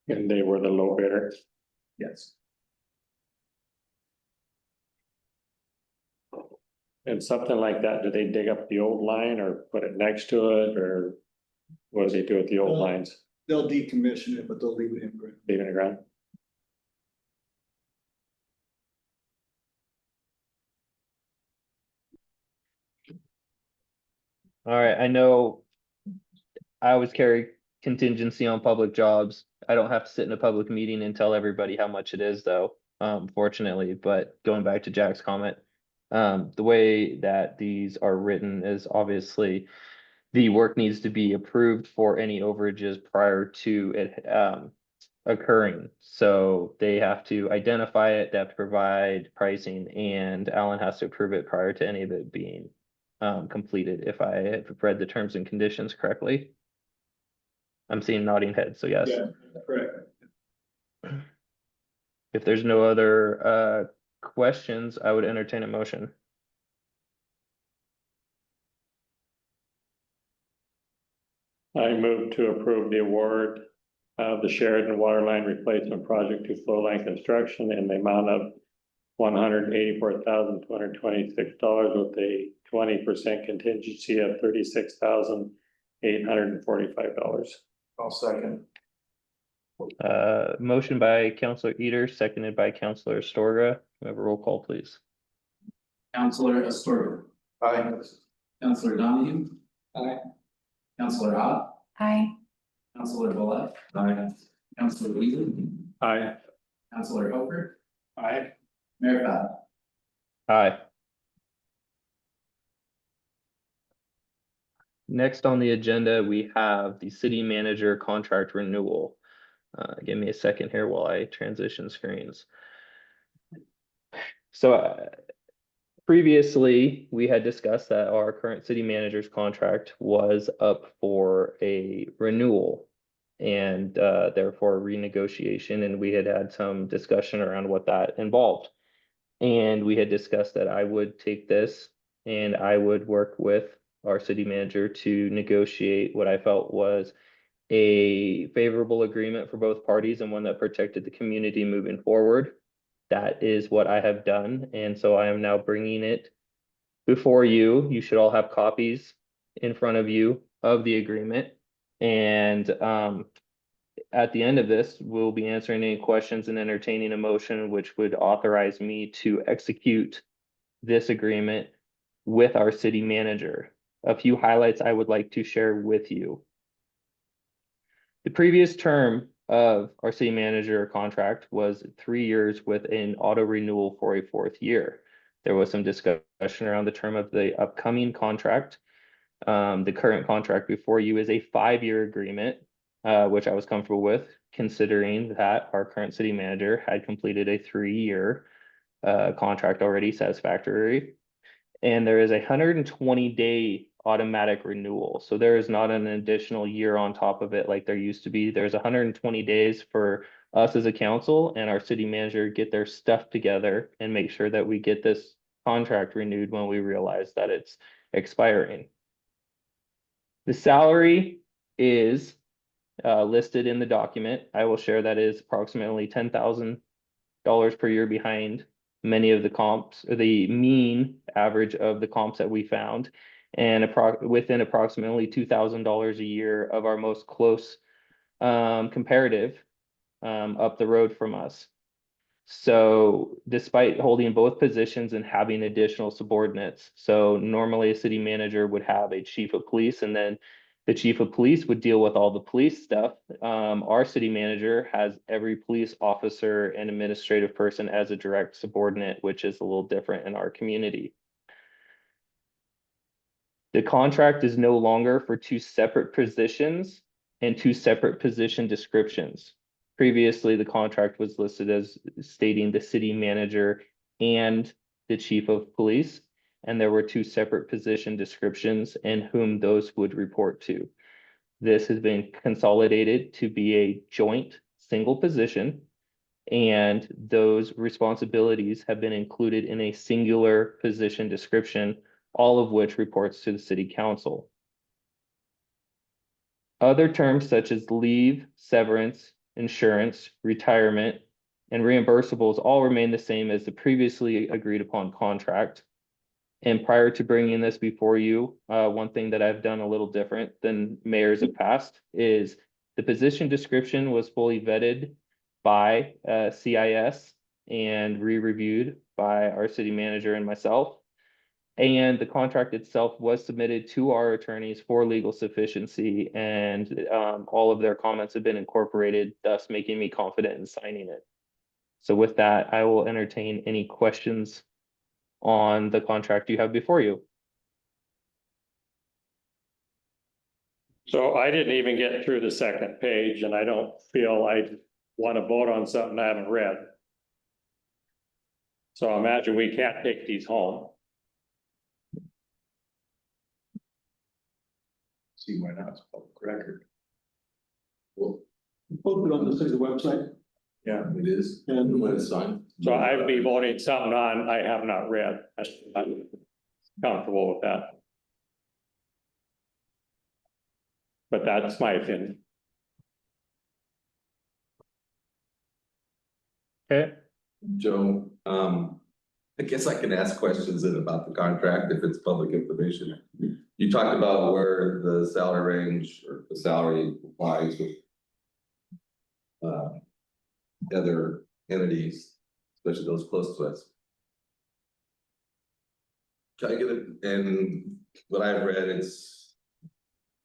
And they were the low bidder. Yes. And something like that, do they dig up the old line or put it next to it, or what do they do with the old lines? They'll decommission it, but they'll leave it in ground. Leave it in the ground? All right, I know I always carry contingency on public jobs. I don't have to sit in a public meeting and tell everybody how much it is though, fortunately, but going back to Jack's comment. The way that these are written is obviously the work needs to be approved for any overages prior to it, occurring. So they have to identify it, they have to provide pricing, and Alan has to approve it prior to any of it being completed, if I have read the terms and conditions correctly. I'm seeing nodding heads, so yes. Yeah, correct. If there's no other questions, I would entertain a motion. I move to approve the award of the Sheridan Waterline Replacement Project to Flowline Construction in the amount of $184,226 with a 20% contingency of $36,845. I'll second. Motion by Counselor Eater, seconded by Counselor Astorga. We have a roll call, please. Counselor Astorga, Aye. Counselor Donahue. Aye. Counselor Hop, Aye. Counselor Bullock. Aye. Counselor Weasley, Aye. Counselor Hooper, Aye. Mayor Fat. Aye. Next on the agenda, we have the city manager contract renewal. Give me a second here while I transition screens. So previously, we had discussed that our current city manager's contract was up for a renewal and therefore renegotiation, and we had had some discussion around what that involved. And we had discussed that I would take this and I would work with our city manager to negotiate what I felt was a favorable agreement for both parties and one that protected the community moving forward. That is what I have done, and so I am now bringing it before you. You should all have copies in front of you of the agreement. And at the end of this, we'll be answering any questions and entertaining a motion which would authorize me to execute this agreement with our city manager. A few highlights I would like to share with you. The previous term of our city manager contract was 3 years with an auto renewal for a 4th year. There was some discussion around the term of the upcoming contract. The current contract before you is a 5-year agreement, which I was comfortable with, considering that our current city manager had completed a 3-year contract already satisfactory. And there is a 120-day automatic renewal. So there is not an additional year on top of it like there used to be. There's 120 days for us as a council and our city manager get their stuff together and make sure that we get this contract renewed when we realize that it's expiring. The salary is listed in the document. I will share that is approximately $10,000 per year behind many of the comps, or the mean average of the comps that we found, and within approximately $2,000 a year of our most close comparative up the road from us. So despite holding both positions and having additional subordinates, so normally a city manager would have a chief of police, and then the chief of police would deal with all the police stuff. Our city manager has every police officer and administrative person as a direct subordinate, which is a little different in our community. The contract is no longer for 2 separate positions and 2 separate position descriptions. Previously, the contract was listed as stating the city manager and the chief of police. And there were two separate position descriptions and whom those would report to. This has been consolidated to be a joint single position. And those responsibilities have been included in a singular position description, all of which reports to the city council. Other terms such as leave, severance, insurance, retirement, and reimbursables all remain the same as the previously agreed upon contract. And prior to bringing this before you, one thing that I've done a little different than mayors have passed is the position description was fully vetted by CIS and re-reviewed by our city manager and myself. And the contract itself was submitted to our attorneys for legal sufficiency, and all of their comments have been incorporated, thus making me confident in signing it. So with that, I will entertain any questions on the contract you have before you. So I didn't even get through the second page and I don't feel I want to vote on something I haven't read. So I imagine we can't take these home. See why not, it's public record. Post it on the city website. Yeah, It is. And When it's signed. so I'd be voting something on I have not read. I'm comfortable with that. But that's my opinion. Okay, Joe, I guess I can ask questions about the contract if it's public information. You talked about where the salary range or the salary lies with other entities, especially those close to us. Can I get it? And what I've read, it's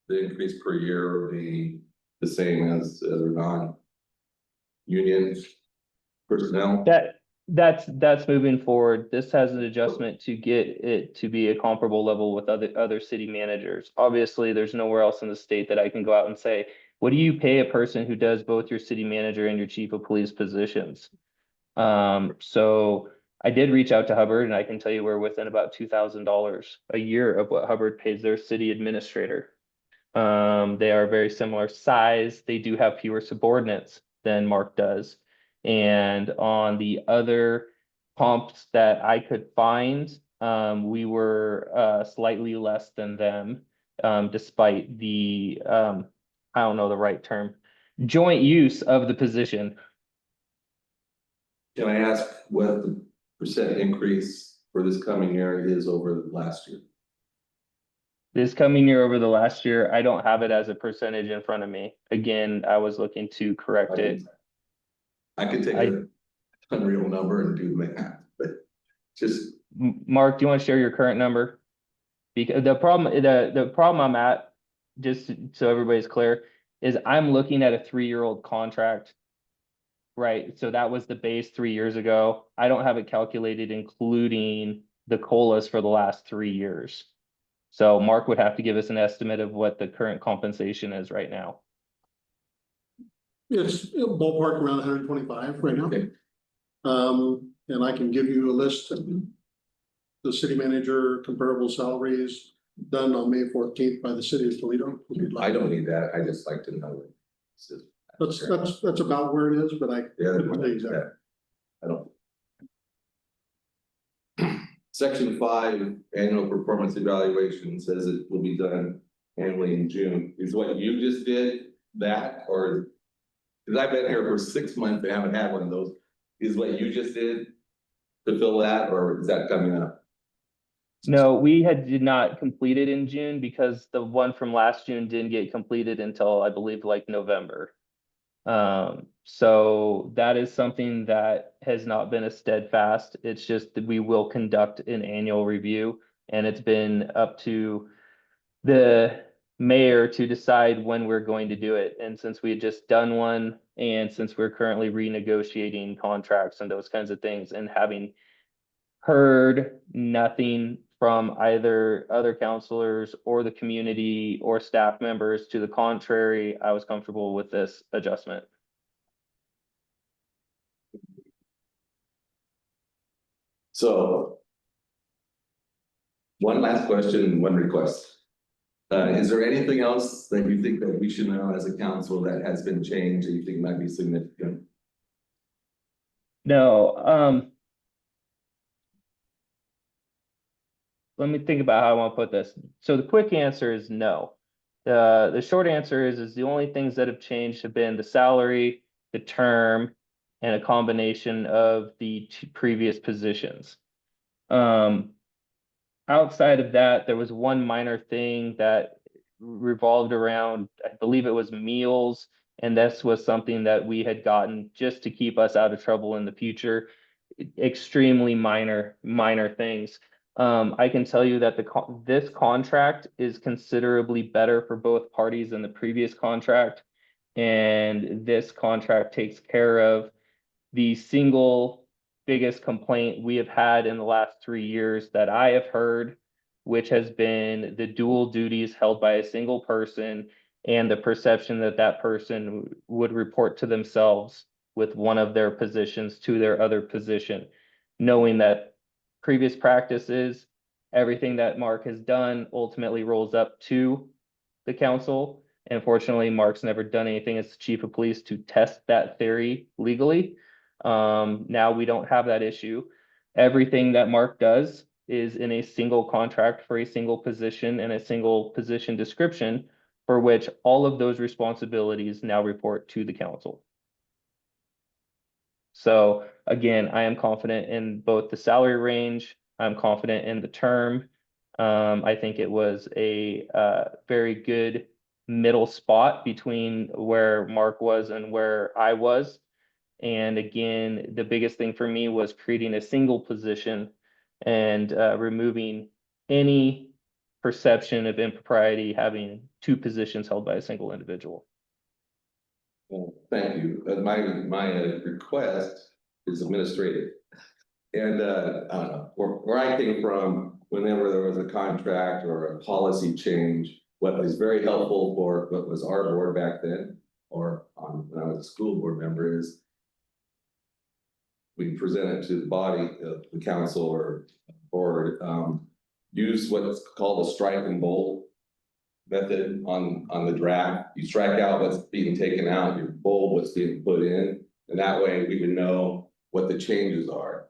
the increase per year will be the same as other non-union personnel. that's moving forward. This has an adjustment to get it to be a comparable level with other city managers. Obviously, there's nowhere else in the state that I can go out and say, what do you pay a person who does both your city manager and your chief of police positions? So I did reach out to Hubbard, and I can tell you we're within about $2,000 a year of what Hubbard pays their city administrator. They are very similar size. They do have fewer subordinates than Mark does. And on the other comps that I could find, we were slightly less than them, despite the I don't know the right term, joint use of the position. Can I ask what the percent increase for this coming year is over last year? This coming year over the last year, I don't have it as a percentage in front of me. Again, I was looking to correct it. I could take an unreal number and do math, but just, Mark, do you want to share your current number? Because the problem I'm at, just so everybody's clear, is I'm looking at a 3-year-old contract. Right, so that was the base 3 years ago. I don't have it calculated, including the COLAs for the last 3 years. So Mark would have to give us an estimate of what the current compensation is right now. it's ballpark around 125 right now. Okay. And I can give you a list of the city manager comparable salaries done on May 14th by the city of Toledo. if you'd like. I don't need that, I just like to know. What this is. That's about where it is, but I Yeah, couldn't tell you exactly. I don't. Section 5, annual performance evaluation says it will be done annually in June. Is what you just did that, or? Because I've been here for 6 months and haven't had one of those. Is what you just did to fill that, or is that coming up? No, we did not complete it in June because the one from last June didn't get completed until I believe like November. So that is something that has not been a steadfast. It's just that we will conduct an annual review, and it's been up to the mayor to decide when we're going to do it. And since we had just done one, and since we're currently renegotiating contracts and those kinds of things, and having heard nothing from either other counselors or the community or staff members to the contrary, I was comfortable with this adjustment. So. One last question, one request. Is there anything else that you think that we should know as a council that has been changed that you think might be significant? No, let me think about how I want to put this. So the quick answer is no. The short answer is the only things that have changed have been the salary, the term, and a combination of the previous positions. Outside of that, there was one minor thing that revolved around, I believe it was meals. And this was something that we had gotten just to keep us out of trouble in the future. Extremely minor things. I can tell you that this contract is considerably better for both parties than the previous contract. And this contract takes care of the single biggest complaint we have had in the last 3 years that I have heard, which has been the dual duties held by a single person and the perception that that person would report to themselves with one of their positions to their other position, knowing that previous practices, everything that Mark has done ultimately rolls up to the council. And fortunately, Mark's never done anything as the chief of police to test that theory legally. Now we don't have that issue. Everything that Mark does is in a single contract for a single position and a single position description, for which all of those responsibilities now report to the council. So again, I am confident in both the salary range. I'm confident in the term. I think it was a very good middle spot between where Mark was and where I was. And again, the biggest thing for me was creating a single position and removing any perception of impropriety having two positions held by a single individual. Well, thank you. My request is administrative. And I don't know, where I came from, whenever there was a contract or a policy change, what was very helpful for what was our board back then, or when I was a school board member, is we present it to the body of the council or board, use what's called a strike and bold method on the draft. You strike out what's being taken out, you bold what's being put in, and that way we would know what the changes are.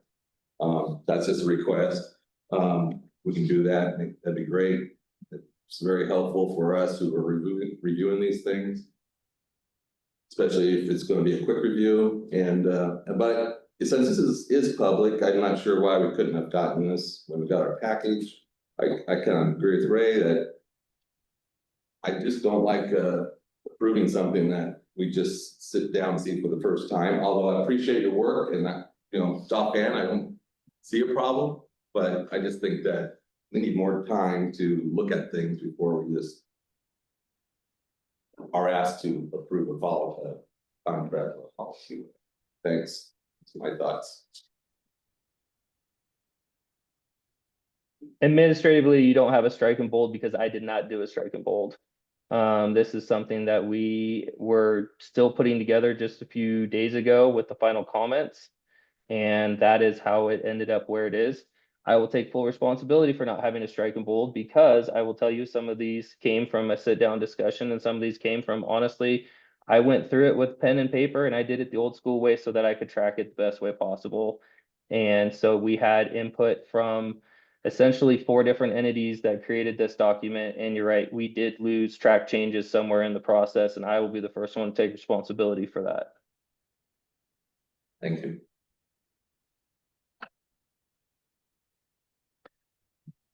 That's just a request. We can do that. I think that'd be great. It's very helpful for us who are reviewing these things, especially if it's going to be a quick review. And but since this is public, I'm not sure why we couldn't have gotten this when we got our package. I kind of agree with Ray that I just don't like approving something that we just sit down and see for the first time. Although I appreciate your work and offhand, I don't see a problem, but I just think that we need more time to look at things before we just are asked to approve or follow the contract or policy. Thanks. That's my thoughts. Administratively, you don't have a strike and bold because I did not do a strike and bold. This is something that we were still putting together just a few days ago with the final comments. And that is how it ended up where it is. I will take full responsibility for not having a strike and bold, because I will tell you some of these came from a sit down discussion and some of these came from, honestly, I went through it with pen and paper and I did it the old school way so that I could track it the best way possible. And so we had input from essentially 4 different entities that created this document. And you're right, we did lose track changes somewhere in the process, and I will be the first one to take responsibility for that. Thank you.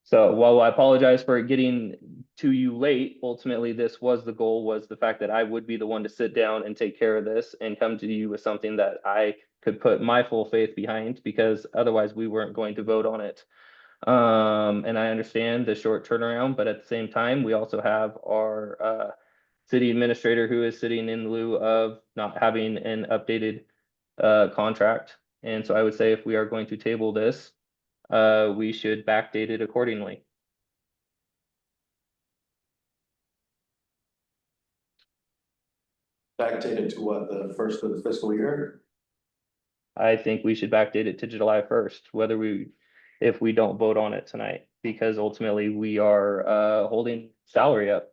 So while I apologize for it getting to you late, ultimately this was the goal, was the fact that I would be the one to sit down and take care of this and come to you with something that I could put my full faith behind, because otherwise we weren't going to vote on it. And I understand the short turnaround, but at the same time, we also have our city administrator who is sitting in lieu of not having an updated contract. And so I would say if we are going to table this, we should backdate it accordingly. Backdated to what, the first of the fiscal year? I think we should backdate it to July 1st, whether we if we don't vote on it tonight, because ultimately we are holding salary up.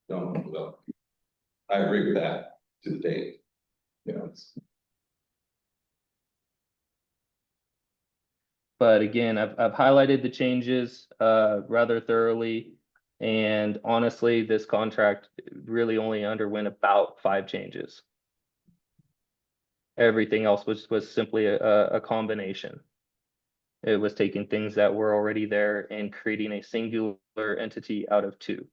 No, well, I agree with that to the date. You know, it's, But again, I've highlighted the changes rather thoroughly. And honestly, this contract really only underwent about 5 changes. Everything else was simply a combination. It was taking things that were already there and creating a singular entity out of 2.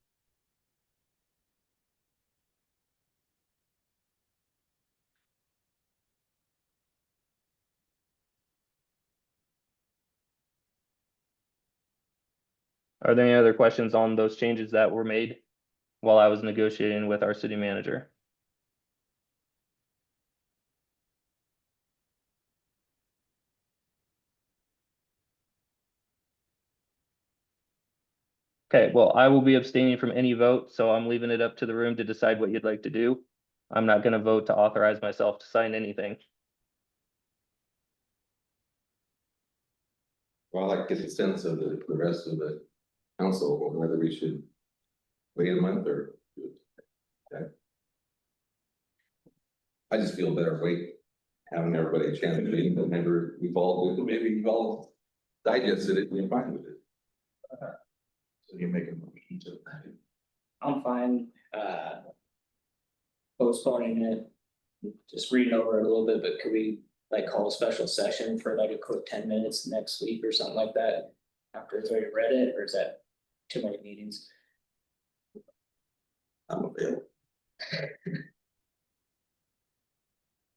Are there any other questions on those changes that were made while I was negotiating with our city manager? Okay, well, I will be abstaining from any vote, so I'm leaving it up to the room to decide what you'd like to do. I'm not gonna vote to authorize myself to sign anything. well, I like to get the sense of the rest of the council, or whether we should wait a month or. Okay. I just feel better wait, having everybody a chance to meet, but maybe we've all digested it and you're fine with it. So you make a motion to. I'm fine, postponing it. Just reading over it a little bit, but could we like call a special session for like a quick 10 minutes next week or something like that? After it's already read it, or is that too many meetings? I'm available.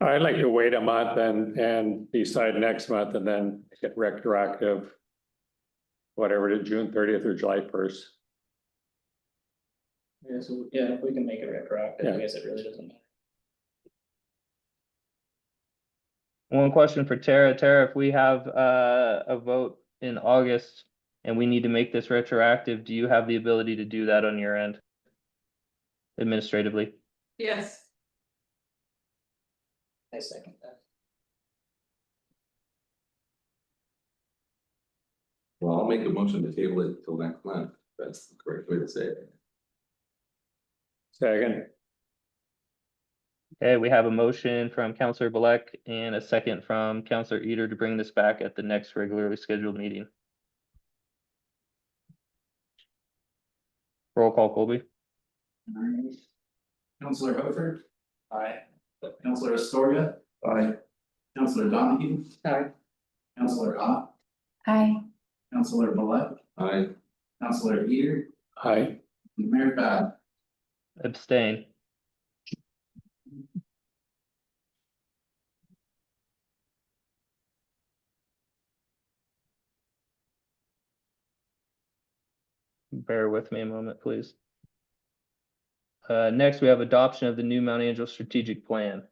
I'd like to wait a month and decide next month and then get retroactive. Whatever to June 30th or July 1st. Yeah, so, yeah, if we can make it retroactive, Yeah. I guess it really doesn't matter. One question for Tara. Tara, if we have a vote in August and we need to make this retroactive, do you have the ability to do that on your end? Administratively? Yes, I second that. Well, I'll make a motion to table it till next month. That's the correct way to say it. Second, Okay, we have a motion from Counselor Balek and a second from Counselor Eater to bring this back at the next regularly scheduled meeting. Roll call, Colby. Alright. Counselor Hofer, Aye. Counselor Astoria, Aye. Counselor Donahue, Aye. Counselor Ott, Hi, Counselor Ballet, I, Counselor Eater, aye. and Mayor Fab. Abstain. Bear with me a moment, please. Next, we have adoption of the new Mount Angel strategic plan.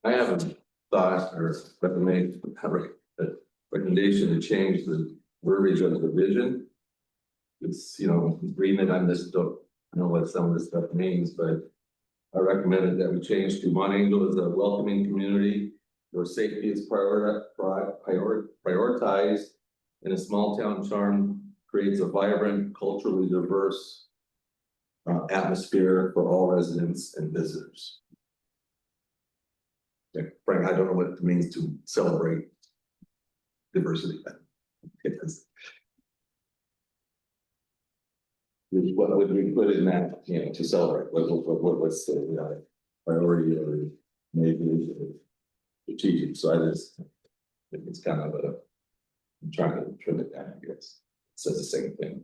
I haven't thought or recommendation to change the verbiage of the vision. It's, you know, reading it, I just don't know what some of this stuff means, but I recommended that we change to Mount Angel as a welcoming community where safety is prioritized, and a small town charm creates a vibrant, culturally diverse atmosphere for all residents and visitors. Yeah, Frank, I don't know what it means to celebrate diversity. It is. What would we put in that, you know, to celebrate, what's the priority or maybe strategic, so I just, think it's kind of a, I'm trying to trim it down, I guess, it says the same thing.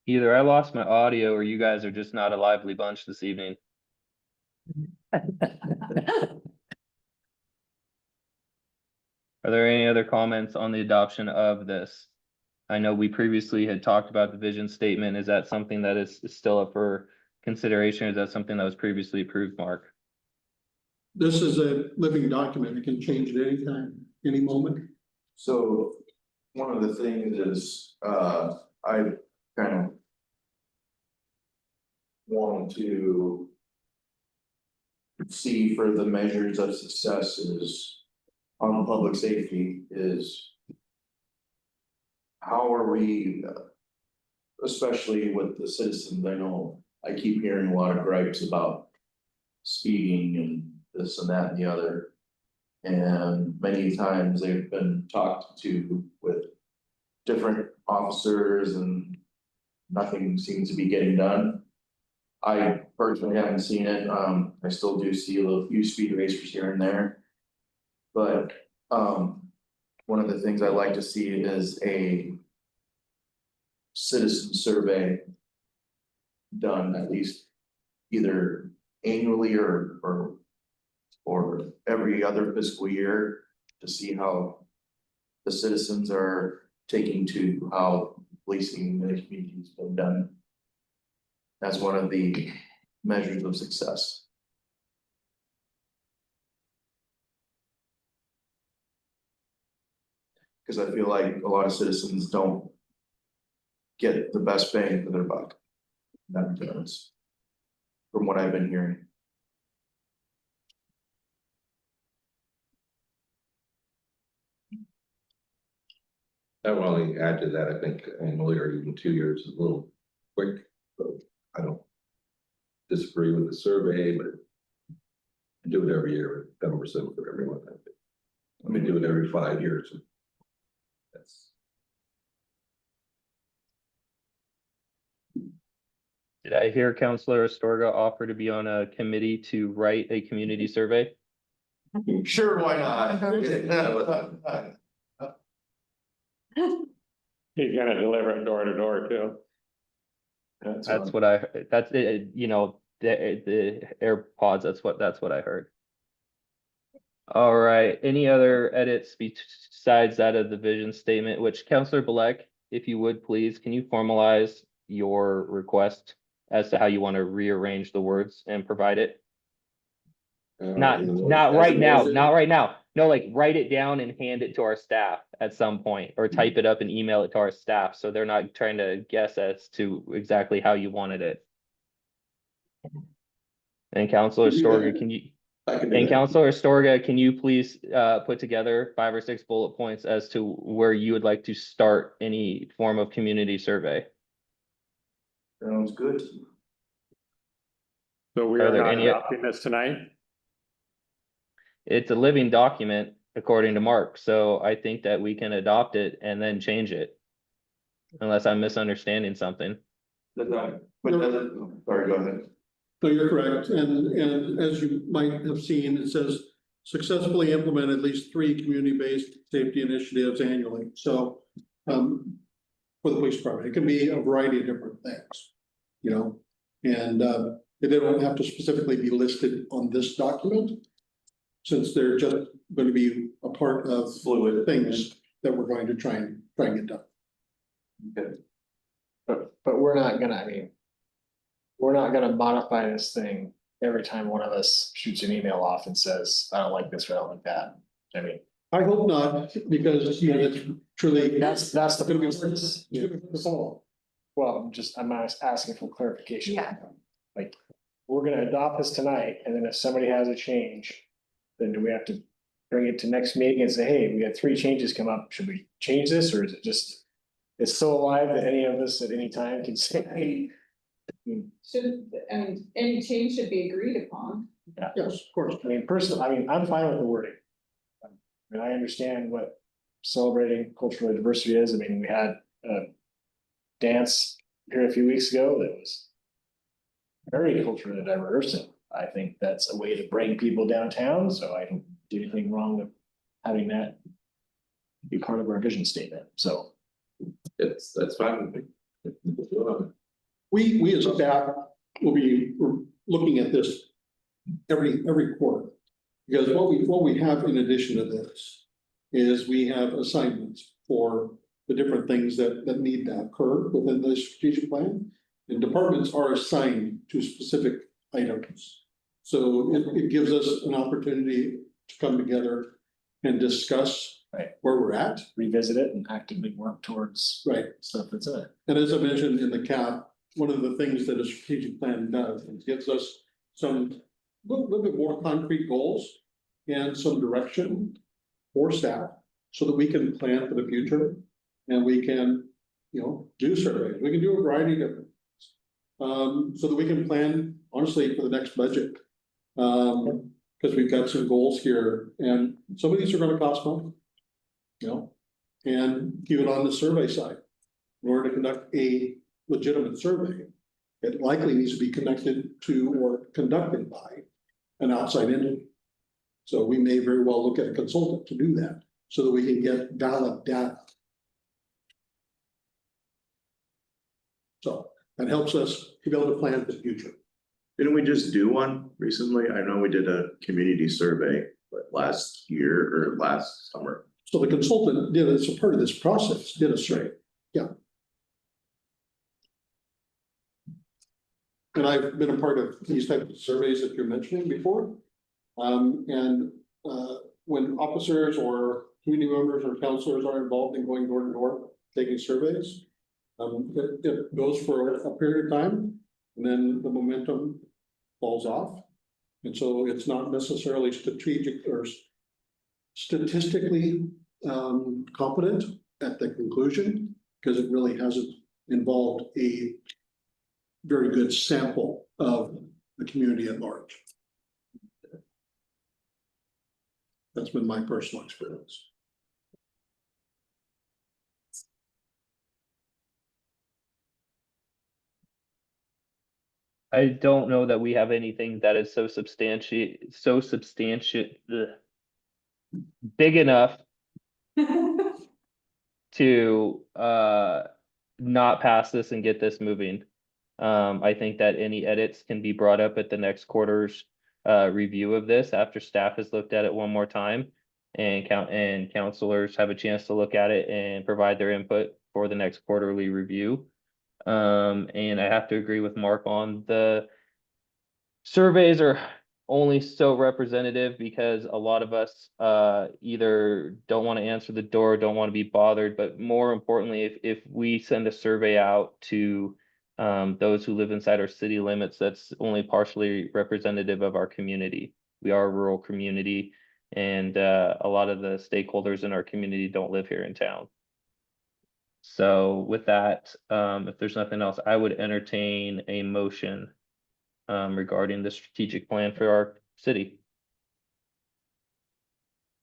Either I lost my audio or you guys are just not a lively bunch this evening. Are there any other comments on the adoption of this? I know we previously had talked about the vision statement. Is that something that is still up for consideration? Is that something that was previously approved, Mark? This is a living document. It can change at any time, any moment. So one of the things is, I kind of want to see for the measures of success is on public safety is how are we, especially with the citizens, I know I keep hearing a lot of gripes about speeding and this and that and the other. And many times they've been talked to with different officers and nothing seems to be getting done. I personally haven't seen it. I still do see a few speed racers here and there. But, one of the things I like to see is a citizen survey done at least either annually or every other fiscal year to see how the citizens are taking to how policing in the community has been done. That's one of the measures of success. Cause I feel like a lot of citizens don't get the best bang for their buck. That does. From what I've been hearing. I will only add to that, I think annually or even 2 years is a little quick, but I don't disagree with the survey, but I do it every year, 10% for everyone. Let me do it every 5 years. That's. Did I hear Counselor Astorga offer to be on a committee to write a community survey? Sure, why not? He's gonna deliver it door to door too. That's what I, that's, you know, the AirPods, that's what I heard. All right, any other edits besides that of the vision statement, which Counselor Black, if you would please, can you formalize your request as to how you want to rearrange the words and provide it? Not right now, not right now. No, like write it down and hand it to our staff at some point, or type it up and email it to our staff, so they're not trying to guess as to exactly how you wanted it. And Counselor Astorga, can you? And Counselor Astorga, can you please put together 5 or 6 bullet points as to where you would like to start any form of community survey? Sounds good. So we Are are there not any- adopting this tonight? It's a living document, according to Mark, so I think that we can adopt it and then change it. Unless I'm misunderstanding something. Sorry, go ahead. No, you're correct. And as you might have seen, it says successfully implement at least 3 community-based safety initiatives annually. So, for the police department, it can be a variety of different things, you know? And, they don't have to specifically be listed on this document, since they're just going to be a part of fluid things that we're going to try and get done. Okay. But we're not gonna, I mean, we're not gonna modify this thing every time one of us shoots an email off and says, I don't like this or I don't like that. I mean, I hope not, because, you know, it's truly. that's the Gonna be process. Well, I'm asking for clarification. Yeah. Like, we're gonna adopt this tonight, and then if somebody has a change, then do we have to bring it to next meeting and say, hey, we had 3 changes come up, should we change this, or is it just? It's so alive that any of us at any time can say, hey. Any change should be agreed upon. Yes, of course. I mean, personally, I'm fine with the wording. I mean, I understand what celebrating cultural diversity is. I mean, we had a dance here a few weeks ago that was very culturally diverse, and I think that's a way to bring people downtown, so I don't do anything wrong with having that be part of our vision statement, so. That's fine with me. We as a staff we're looking at this every quarter. Because what we have in addition to this is we have assignments for the different things that need to occur within the strategic plan. And departments are assigned to specific items. So it gives us an opportunity to come together and discuss Right. where we're at. Revisit it and actively work towards Right. stuff that's in it. And as I mentioned in the cap, one of the things that a strategic plan does, it gives us some little bit more concrete goals and some direction for staff so that we can plan for the future and we can, do surveys. We can do a variety of different things. So that we can plan honestly for the next budget. Because we've got some goals here and some of these are gonna cost money. And even on the survey side, in order to conduct a legitimate survey, it likely needs to be connected to or conducted by an outside entity. So we may very well look at a consultant to do that, so that we can get valid data. So that helps us to be able to plan for the future. Didn't we just do one recently? I know we did a community survey, last year or last summer. So the consultant did, as a part of this process, did a survey, yeah. And I've been a part of these types of surveys that you're mentioning before. When officers or community members or counselors are involved in going door to door, taking surveys, it goes for a period of time, and then the momentum falls off. And so it's not necessarily strategic or statistically competent at the conclusion, because it really hasn't involved a very good sample of the community at large. That's been my personal experience. I don't know that we have anything that is so big enough to not pass this and get this moving. I think that any edits can be brought up at the next quarter's review of this after staff has looked at it one more time. And counselors have a chance to look at it and provide their input for the next quarterly review. And I have to agree with Mark on the surveys are only so representative because a lot of us either don't want to answer the door, don't want to be bothered, but more importantly, if we send a survey out to those who live inside our city limits, that's only partially representative of our community. We are a rural community, and a lot of the stakeholders in our community don't live here in town. So with that, if there's nothing else, I would entertain a motion regarding the strategic plan for our city.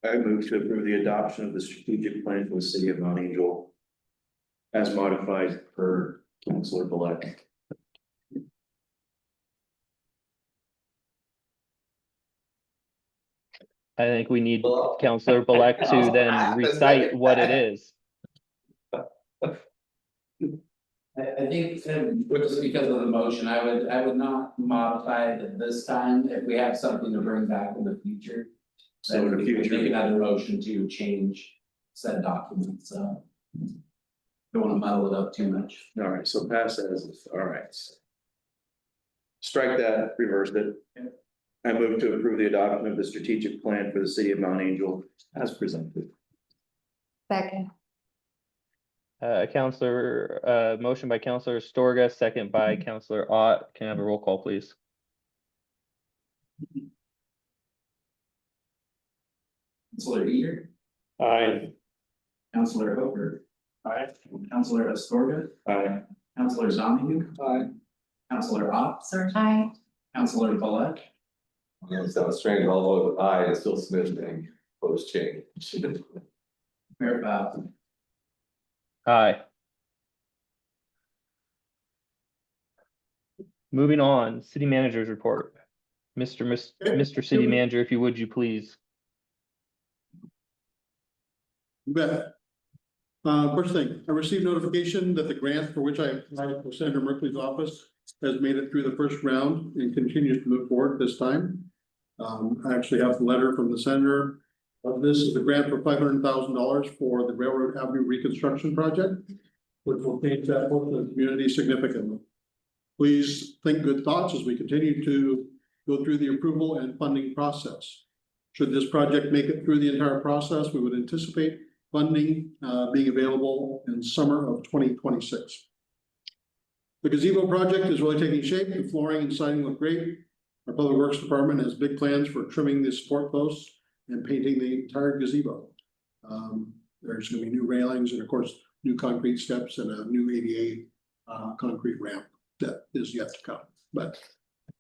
I move to approve the adoption of the strategic plan for the city of Mount Angel as modified per Councilor Black. I think we need Councilor Balek to then recite what it is. I think, just because of the motion, I would not modify it this time. If we have something to bring back in the future. So in the future, Make another motion to change said documents, so. Don't wanna muddle it up too much. all right, so pass as is, all right. Strike that, reverse it. I move to approve the adoption of the strategic plan for the city of Mount Angel as presented. Second. Motion by Councilor Storga, second by Councilor Ott. Can I have a roll call, please? Councilor Eater, Aye. Councilor Hooper. Aye. Councilor Astorga, Aye. Councilor Zamir. Aye. Councilor Ott, Aye. Councilor Balak, Yeah, it sounds strange, although I is still submitting post change. Mayor Bob. Aye. Moving on, city manager's report. Mr. City Manager, if you would, you please. You bet. First thing, I received notification that the grant for which I applied for Senator Merkley's office has made it through the first round and continues to move forward this time. I actually have the letter from the senator. This is a grant for $500,000 for the Railroad Avenue reconstruction project, which will change that portion of the community significantly. Please think good thoughts as we continue to go through the approval and funding process. Should this project make it through the entire process, we would anticipate funding being available in summer of 2026. The gazebo project is really taking shape. The flooring and siding look great. Our Public Works Department has big plans for trimming the support posts and painting the entire gazebo. There's going to be new railings and of course, new concrete steps and a new ADA concrete ramp that is yet to come. But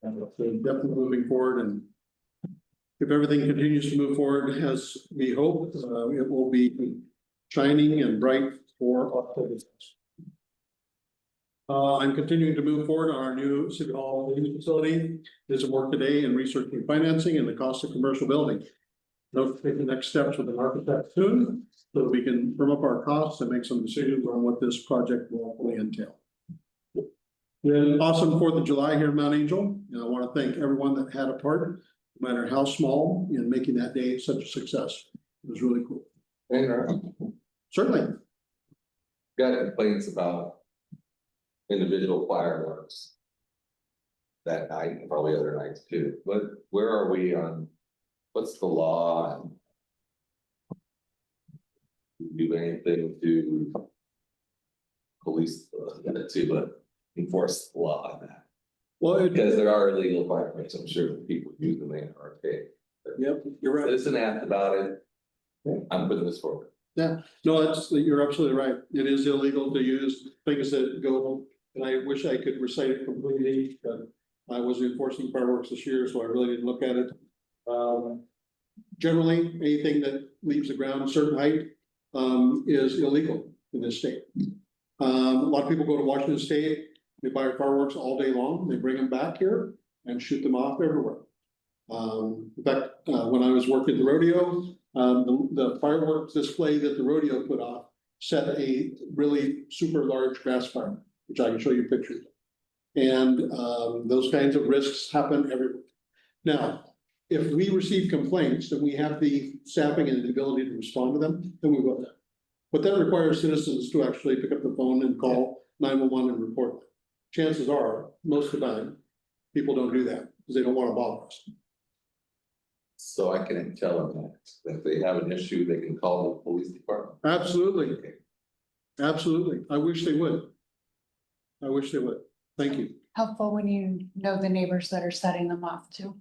definitely moving forward, and if everything continues to move forward as we hope, it will be shining and bright for October. I'm continuing to move forward on our new City Hall living facility. There's some work today in researching financing and the cost of commercial building. Note take the next steps with an architect soon, so that we can firm up our costs and make some decisions on what this project will fully entail. An awesome 4th of July here in Mount Angel, and I want to thank everyone that had a part, no matter how small, in making that day such a success. It was really cool. Certainly. Got complaints about individual fireworks that night and probably other nights too, but where are we on, what's the law? And do anything to police, to enforce the law on that? Well, Because there are illegal fireworks, I'm sure the people using them are okay. Yep, you're right. Citizen asked about it. I'm putting this forward. Yeah, no, you're absolutely right. It is illegal to use things that go, and I wish I could recite it completely, but I was enforcing fireworks this year, so I really didn't look at it. Generally, anything that leaves the ground a certain height is illegal in this state. A lot of people go to Washington State, they buy fireworks all day long, they bring them back here and shoot them off everywhere. In fact, when I was working at the rodeo, the fireworks display that the rodeo put off set a really super large grass fire, which I can show you pictures. And those kinds of risks happen everywhere. Now, if we receive complaints and we have the staffing and the ability to respond to them, then we will. But that requires citizens to actually pick up the phone and call 911 and report them. Chances are, most of the time, people don't do that because they don't want to bother us. So I can tell them that if they have an issue, they can call the police department. Absolutely. Okay. Absolutely. I wish they would. I wish they would. Thank you. Helpful when you know the neighbors that are setting them off too.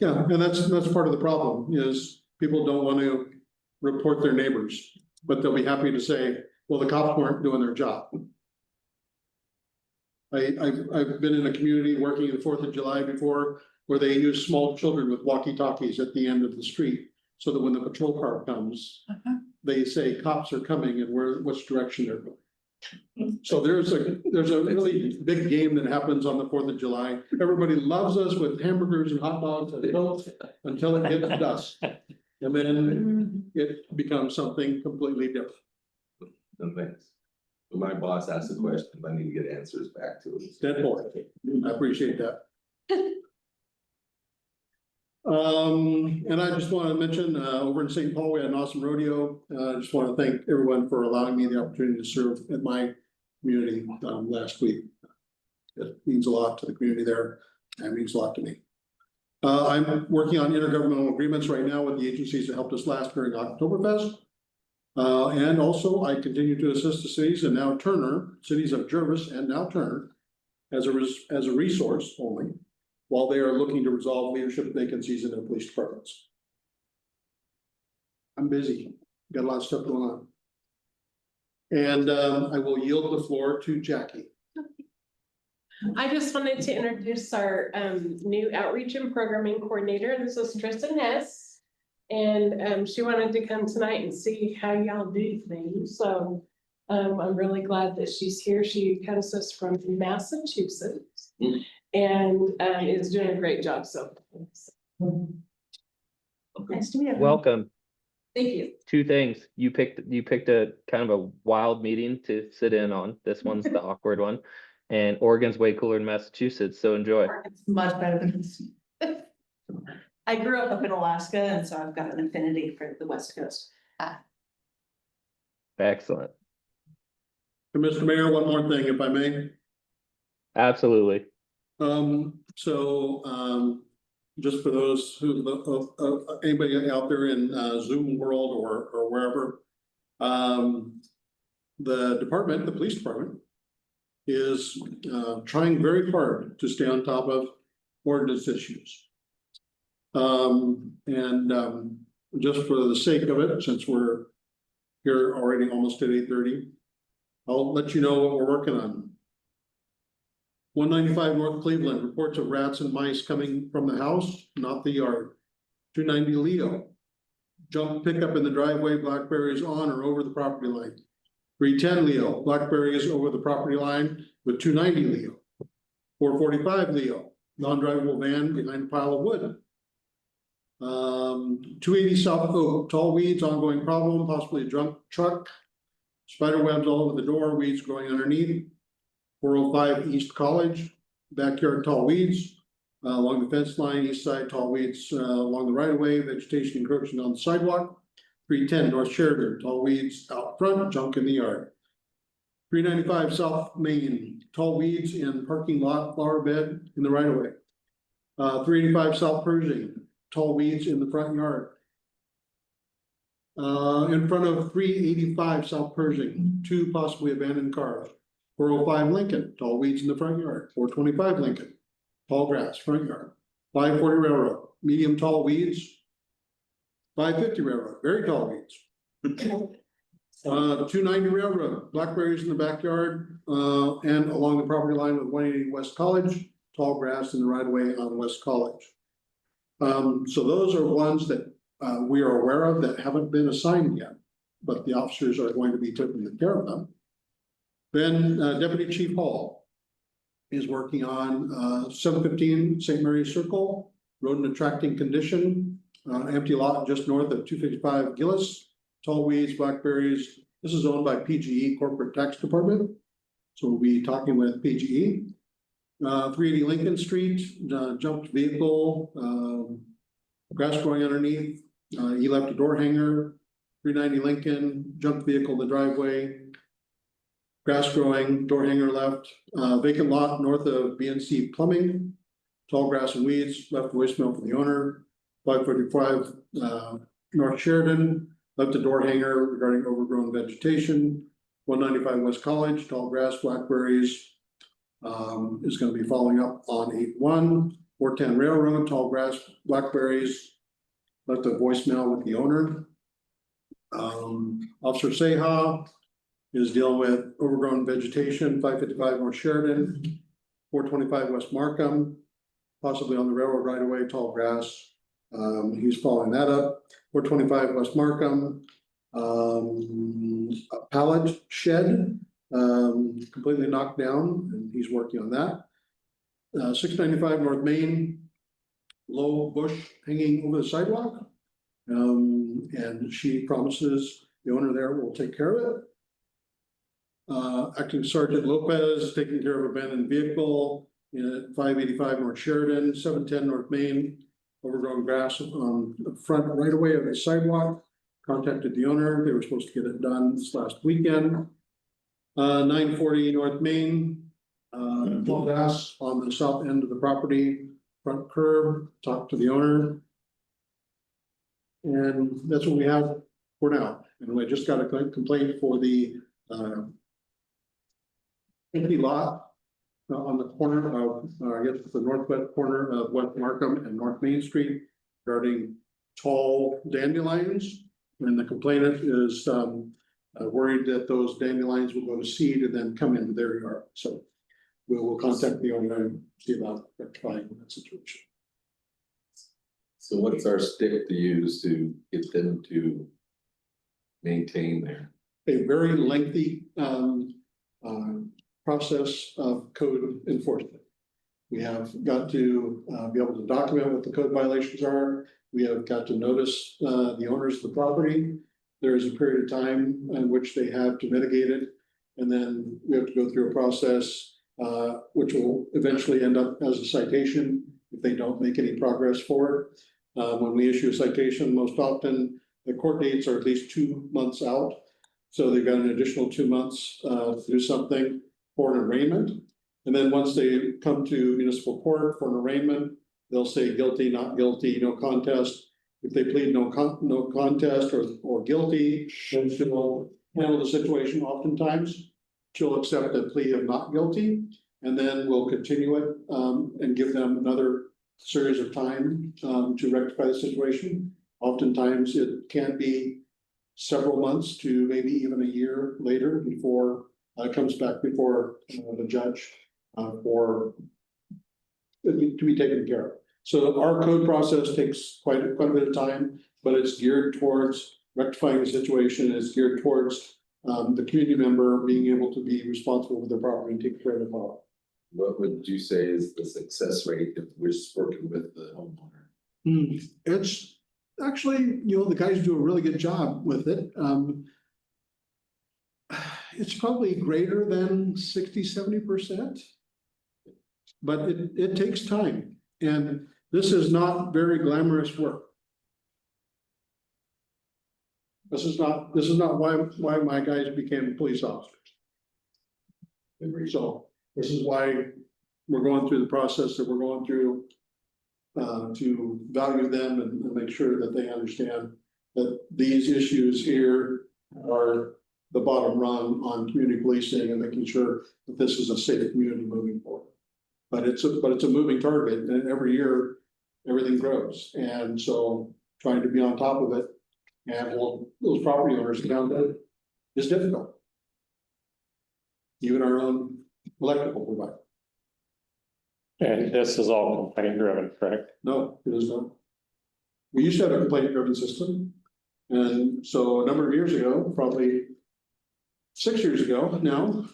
Yeah, and that's part of the problem is people don't want to report their neighbors, but they'll be happy to say, well, the cops weren't doing their job. I've been in a community working the 4th of July before where they use small children with walkie-talkies at the end of the street. So that when the patrol car comes, they say cops are coming and which direction they're going. So there's a really big game that happens on the 4th of July. Everybody loves us with hamburgers and hot dogs until it hits dusk. And then it becomes something completely different. No thanks. When my boss asks a question, I need to get answers back to it. Dead boy. I appreciate that. And I just want to mention, over in St. Paul, we had an awesome rodeo. I just want to thank everyone for allowing me the opportunity to serve at my community last week. It means a lot to the community there, and it means a lot to me. I'm working on intergovernmental agreements right now with the agencies that helped us last during Oktoberfest. And also I continue to assist the cities and now Turner, cities of Jervis and now Turner, as a resource only, while they are looking to resolve leadership vacancies in their police departments. I'm busy, got a lot of stuff going on. And I will yield the floor to Jackie. I just wanted to introduce our new outreach and programming coordinator. This is Tristan Hess. And she wanted to come tonight and see how y'all do things. So I'm really glad that she's here. She comes to us from Massachusetts and is doing a great job. So nice to meet you. Welcome. Thank you. Two things. You picked a kind of a wild meeting to sit in on. This one's the awkward one. And Oregon's way cooler than Massachusetts, so enjoy. It's much better than this. I grew up in Alaska, and so I've got an affinity for the West Coast. Excellent. And Mr. Mayor, one more thing, if I may. Absolutely. Just for those who, anybody out there in Zoom world or wherever. The police department is trying very hard to stay on top of ordinance issues. Just for the sake of it, since we're here already almost at 8:30, I'll let you know what we're working on. 195 North Cleveland, reports of rats and mice coming from the house, not the yard. 290 Leo, junk pickup in the driveway, blackberries on or over the property line. 310 Leo, blackberries over the property line with 290 Leo. 445 Leo, non-drivable van behind a pile of wood. 280 South Oak, tall weeds, ongoing problem, possibly a junk truck. Spider webs all over the door, weeds growing underneath. 405 East College, backyard tall weeds, along the fence line, east side tall weeds, along the right of way, vegetation encroaching on the sidewalk. 310 North Sheridan, tall weeds out front, junk in the yard. 395 South Main, tall weeds in parking lot, flower bed in the right of way. 385 South Pershing, tall weeds in the front yard. In front of 385 South Pershing, 2 possibly abandoned cars. 405 Lincoln, tall weeds in the front yard. 425 Lincoln, tall grass, front yard. 540 Railroad, medium tall weeds. 550 Railroad, very tall weeds. 290 Railroad, blackberries in the backyard, and along the property line with 180 West College, tall grass in the right of way on West College. So those are ones that we are aware of that haven't been assigned yet, but the officers are going to be taking care of them. Then Deputy Chief Hall is working on 715 St. Mary's Circle, road in attracting condition, empty lot just north of 255 Gillis, tall weeds, blackberries. This is owned by PGE Corporate Tax Department. So we'll be talking with PGE. 380 Lincoln Street, jumped vehicle, grass growing underneath. He left a door hanger. 390 Lincoln, jumped vehicle in the driveway. Grass growing, door hanger left, vacant lot north of BNC Plumbing, tall grass and weeds, left voicemail for the owner. 545 North Sheridan, left a door hanger regarding overgrown vegetation. 195 West College, tall grass, blackberries, is going to be following up on 81. 410 Railroad, tall grass, blackberries, left a voicemail with the owner. Officer Seha is dealing with overgrown vegetation, 555 North Sheridan, 425 West Markham, possibly on the railroad right away, tall grass. He's following that up. 425 West Markham, a pallet shed, completely knocked down, and he's working on that. 695 North Main, low bush hanging over the sidewalk. And she promises the owner there will take care of it. Acting Sergeant Lopez taking care of abandoned vehicle at 585 North Sheridan, 710 North Main, overgrown grass on the front right away of the sidewalk. Contacted the owner, they were supposed to get it done this last weekend. 940 North Main, tall grass on the south end of the property, front curb, talked to the owner. And that's what we have for now. And I just got a complaint for the empty lot on the corner of, I guess the northwest corner of West Markham and North Main Street regarding tall dandelions. And the complainant is worried that those dandelions will go to seed and then come into their yard. So we will contact the owner and see about rectifying that situation. So what's our stick to use to get them to maintain their? A very lengthy process of code enforcement. We have got to be able to document what the code violations are. We have got to notice the owners of the property. There is a period of time in which they have to mitigate it. And then we have to go through a process which will eventually end up as a citation if they don't make any progress forward. When we issue a citation, most often the court dates are at least 2 months out. So they've got an additional 2 months to do something for an arraignment. And then once they come to municipal court for an arraignment, they'll say guilty, not guilty, no contest. If they plead no contest or guilty, then she'll handle the situation oftentimes. She'll accept a plea of not guilty, and then we'll continue it and give them another series of time to rectify the situation. Oftentimes, it can be several months to maybe even a year later before it comes back before the judge for it to be taken care of. So our code process takes quite a bit of time, but it's geared towards rectifying the situation. It's geared towards the community member being able to be responsible for their property and take care of the problem. What would you say is the success rate if we're just working with the homeowner? It's actually, the guys do a really good job with it. It's probably greater than 60–70%. But it takes time, and this is not very glamorous work. This is not why my guys became police officers. So this is why we're going through the process that we're going through to value them and make sure that they understand that these issues here are the bottom rung on community policing and making sure that this is a safe community moving forward. But it's a moving target, and every year everything grows, and so trying to be on top of it and hold those property owners accountable is difficult. Even our own electrical provider. And this is all complaint driven, correct? No, it is not. We used to have a complaint driven system, and so a number of years ago, probably 6 years ago now,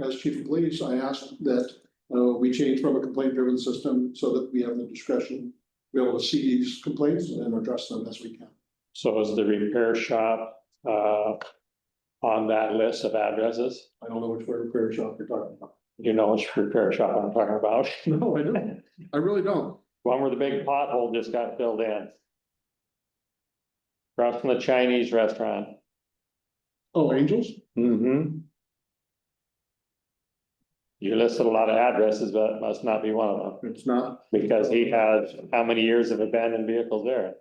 as chief of police, I asked that we change from a complaint driven system so that we have the discretion to be able to see these complaints and then address them as we can. So is the repair shop on that list of addresses? I don't know which repair shop you're talking about. You know which repair shop I'm talking about? No, I don't. I really don't. One where the big pothole just got filled in. Across from the Chinese restaurant. Oh, Angels? Mm-hmm. You listed a lot of addresses, but it must not be one of them. It's not. Because he has how many years of abandoned vehicles there?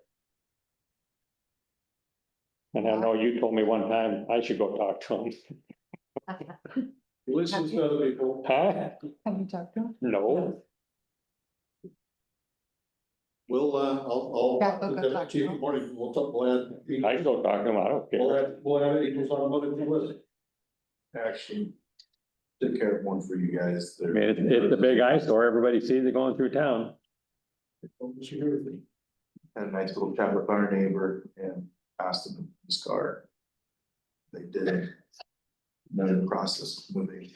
And I know you told me one time I should go talk to him. Listen to other people. Huh? Have you talked to him? No. We'll, I'll. Yeah, we'll go talk to Chief, him. morning, we'll add. I can go talk to him, I don't care. We'll add Angels on Monday with it. Actually, took care of one for you guys. I mean, it's a big eyesore, everybody sees it going through town. Had a nice little chat with our neighbor and asked them his car. They did. None of the process when they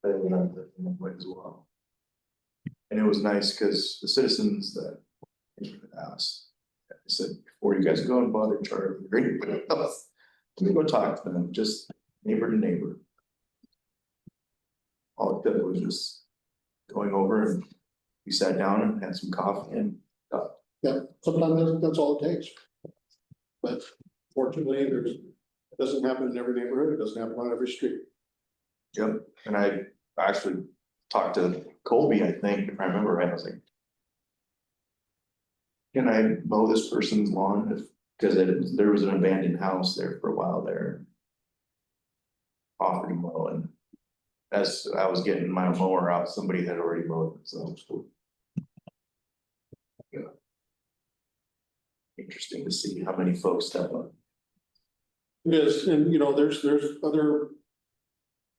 went on the way as well. And it was nice because the citizens that asked, I said, before you guys go and bother Charlie or anybody else, let me go talk to them, just neighbor to neighbor. All it did was just going over and we sat down and had some coffee and Yeah, sometimes that's all it takes. But fortunately, it doesn't happen in every neighborhood, it doesn't happen on every street. Yep, and I actually talked to Colby, I think, if I remember right, I was like. Can I mow this person's lawn because there was an abandoned house there for a while there. Offered to mow, and as I was getting my mower out, somebody had already mowed it, so. Yeah. Interesting to see how many folks step up. It is, and there's other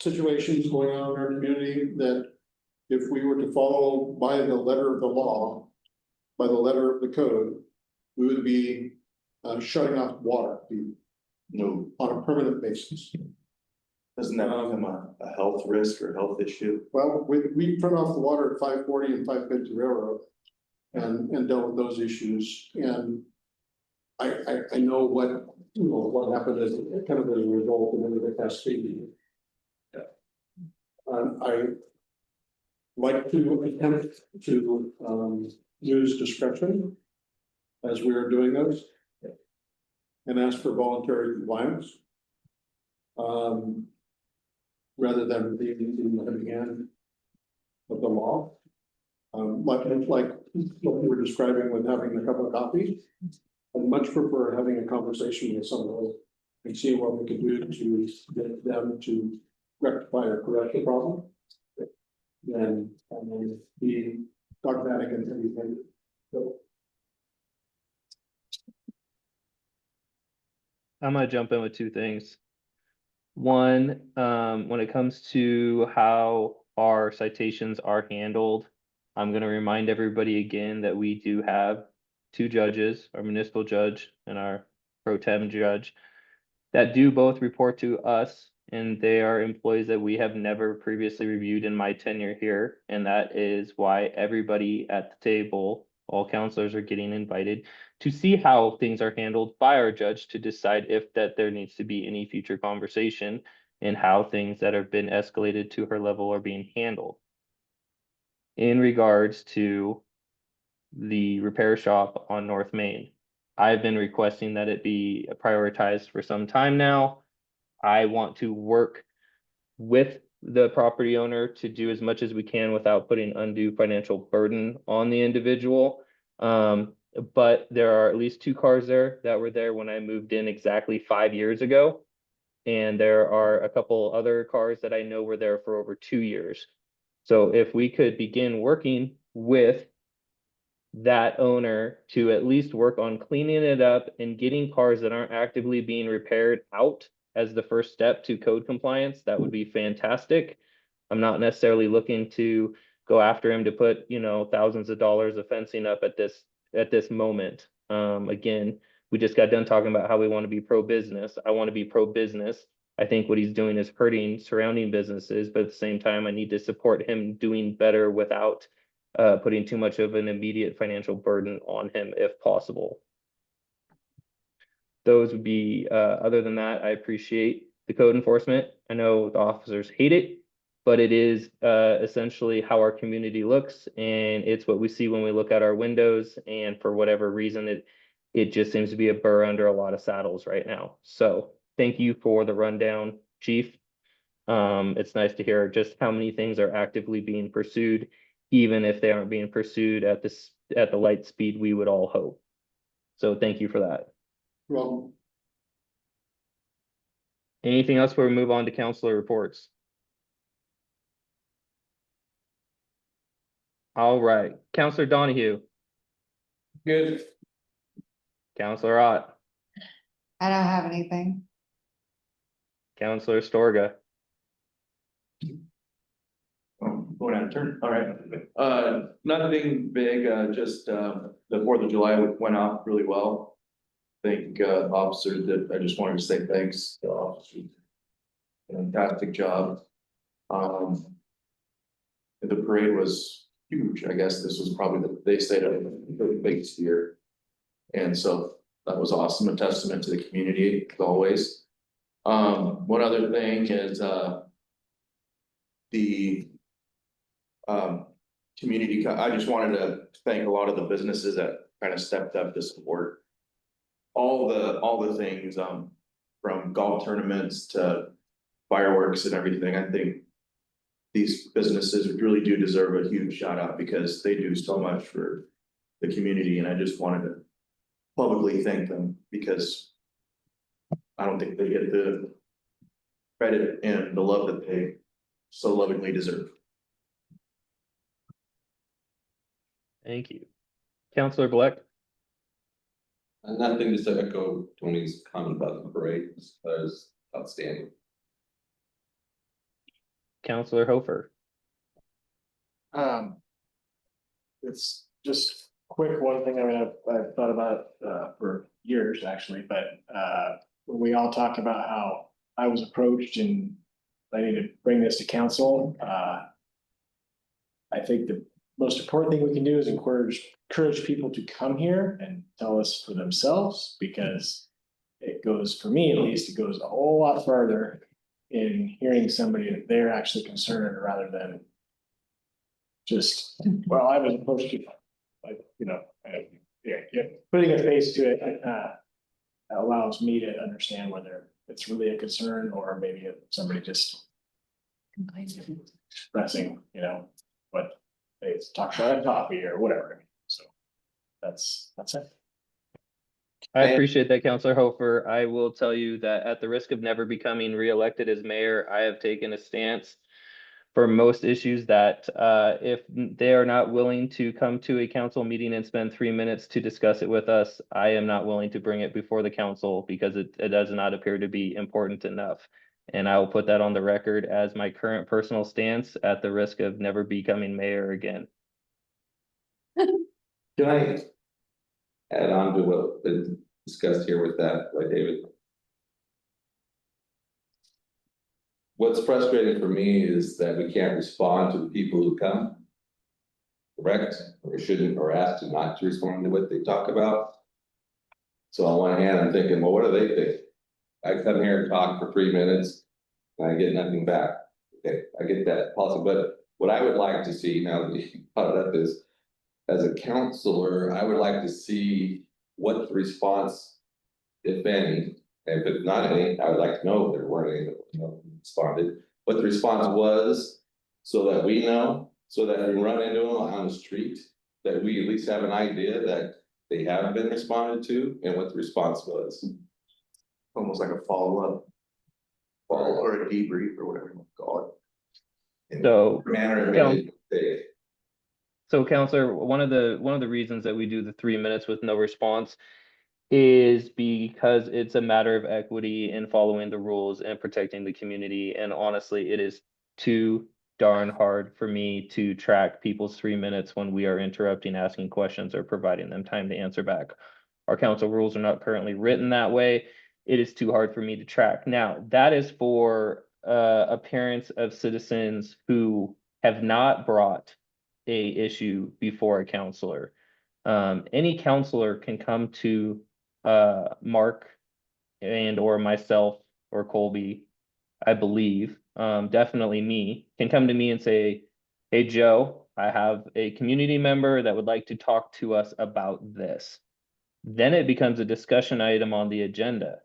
situations going on in our community that if we were to follow by the letter of the law, by the letter of the code, we would be shutting off water No, on a permanent basis. doesn't that become a health risk or health issue? Well, we turn off the water at 540 and 550 Railroad. and dealt with those issues, and I know what, you know, what happened as kind of as a result of the cascading. I like to attempt to use discretion as we are doing those. And ask for voluntary compliance. Rather than being in the hand of the law. Like what we were describing with having a cup of coffee. I'd much prefer having a conversation with someone and see what we can do to get them to rectify or correct the problem. Then be dogmatic and everything. So I'm gonna jump in with two things. One, when it comes to how our citations are handled, I'm gonna remind everybody again that we do have two judges, our municipal judge and our pro tem judge, that do both report to us, and they are employees that we have never previously reviewed in my tenure here, and that is why everybody at the table, all counselors are getting invited to see how things are handled by our judge to decide if that there needs to be any future conversation and how things that have been escalated to her level are being handled. In regards to the repair shop on North Main, I've been requesting that it be prioritized for some time now. I want to work with the property owner to do as much as we can without putting undue financial burden on the individual. But there are at least two cars there that were there when I moved in exactly 5 years ago. And there are a couple other cars that I know were there for over 2 years. So if we could begin working with that owner to at least work on cleaning it up and getting cars that aren't actively being repaired out as the first step to code compliance, that would be fantastic. I'm not necessarily looking to go after him to put, you know, thousands of dollars of fencing up at this moment. Again, we just got done talking about how we want to be pro-business. I want to be pro-business. I think what he's doing is hurting surrounding businesses, but at the same time, I need to support him doing better without putting too much of an immediate financial burden on him if possible. Those would be, other than that, I appreciate the code enforcement. I know the officers hate it, but it is essentially how our community looks, and it's what we see when we look out our windows, and for whatever reason, it just seems to be a burr under a lot of saddles right now. So thank you for the rundown, Chief. It's nice to hear just how many things are actively being pursued, even if they aren't being pursued at the light speed we would all hope. So thank you for that. well, Anything else before we move on to counselor reports? All right, Counselor Donahue, Good. Counselor Ott, I don't have anything. Counselor Storga, Going out of turn, all right. Nothing big, just, the 4th of July went off really well. Think, officers did, I just wanted to say thanks to officers. Fantastic job. The parade was huge, I guess this was probably they stayed up the biggest year. And so that was awesome, a testament to the community as always. One other thing is, the community, I just wanted to thank a lot of the businesses that kind of stepped up to support all the things, from golf tournaments to fireworks and everything. I think these businesses really do deserve a huge shout out because they do so much for the community, and I just wanted to publicly thank them because I don't think they get the credit and the love that they so lovingly deserve. thank you. Counselor Black, Nothing, just to echo Tony's comment about the parade, that was outstanding. Counselor Hofer, It's just quick, one thing, I mean, I've thought about for years actually, but when we all talked about how I was approached and I need to bring this to council, I think the most important thing we can do is encourage people to come here and tell us for themselves, because it goes, for me at least, it goes a whole lot farther in hearing somebody that they're actually concerned rather than just, well, I was opposed to, like, putting a face to it, allows me to understand whether it's really a concern or maybe if somebody just expressing, what they talk about at coffee or whatever. So that's it. I appreciate that, Counselor Hofer. I will tell you that at the risk of never becoming reelected as mayor, I have taken a stance for most issues that if they are not willing to come to a council meeting and spend 3 minutes to discuss it with us, I am not willing to bring it before the council because it does not appear to be important enough. And I will put that on the record as my current personal stance at the risk of never becoming mayor again. Can I add on to what been discussed here with that by David? What's frustrating for me is that we can't respond to the people who come. Correct, or shouldn't, or asked to not to respond to what they talk about. So on one hand, I'm thinking, well, what do they think? I come here and talk for 3 minutes and I get nothing back. Okay, I get that policy, but what I would like to see now that you brought it up is, as a counselor, I would like to see what the response, if any, and if it's not any, I would like to know if there weren't any that responded, what the response was, so that we know, so that we run into them on the street, that we at least have an idea that they have been responded to and what the response was. Almost like a follow-up. Or a debrief or whatever you want to call it. So, Manner of Yeah. it. So Counselor, one of the reasons that we do the 3 minutes with no response is because it's a matter of equity and following the rules and protecting the community. And honestly, it is too darn hard for me to track people's 3 minutes when we are interrupting, asking questions, or providing them time to answer back. Our council rules are not currently written that way. It is too hard for me to track. Now, that is for appearance of citizens who have not brought a issue before a counselor. Any counselor can come to Mark and or myself or Colby, I believe, definitely me, can come to me and say, hey, Joe, I have a community member that would like to talk to us about this. Then it becomes a discussion item on the agenda.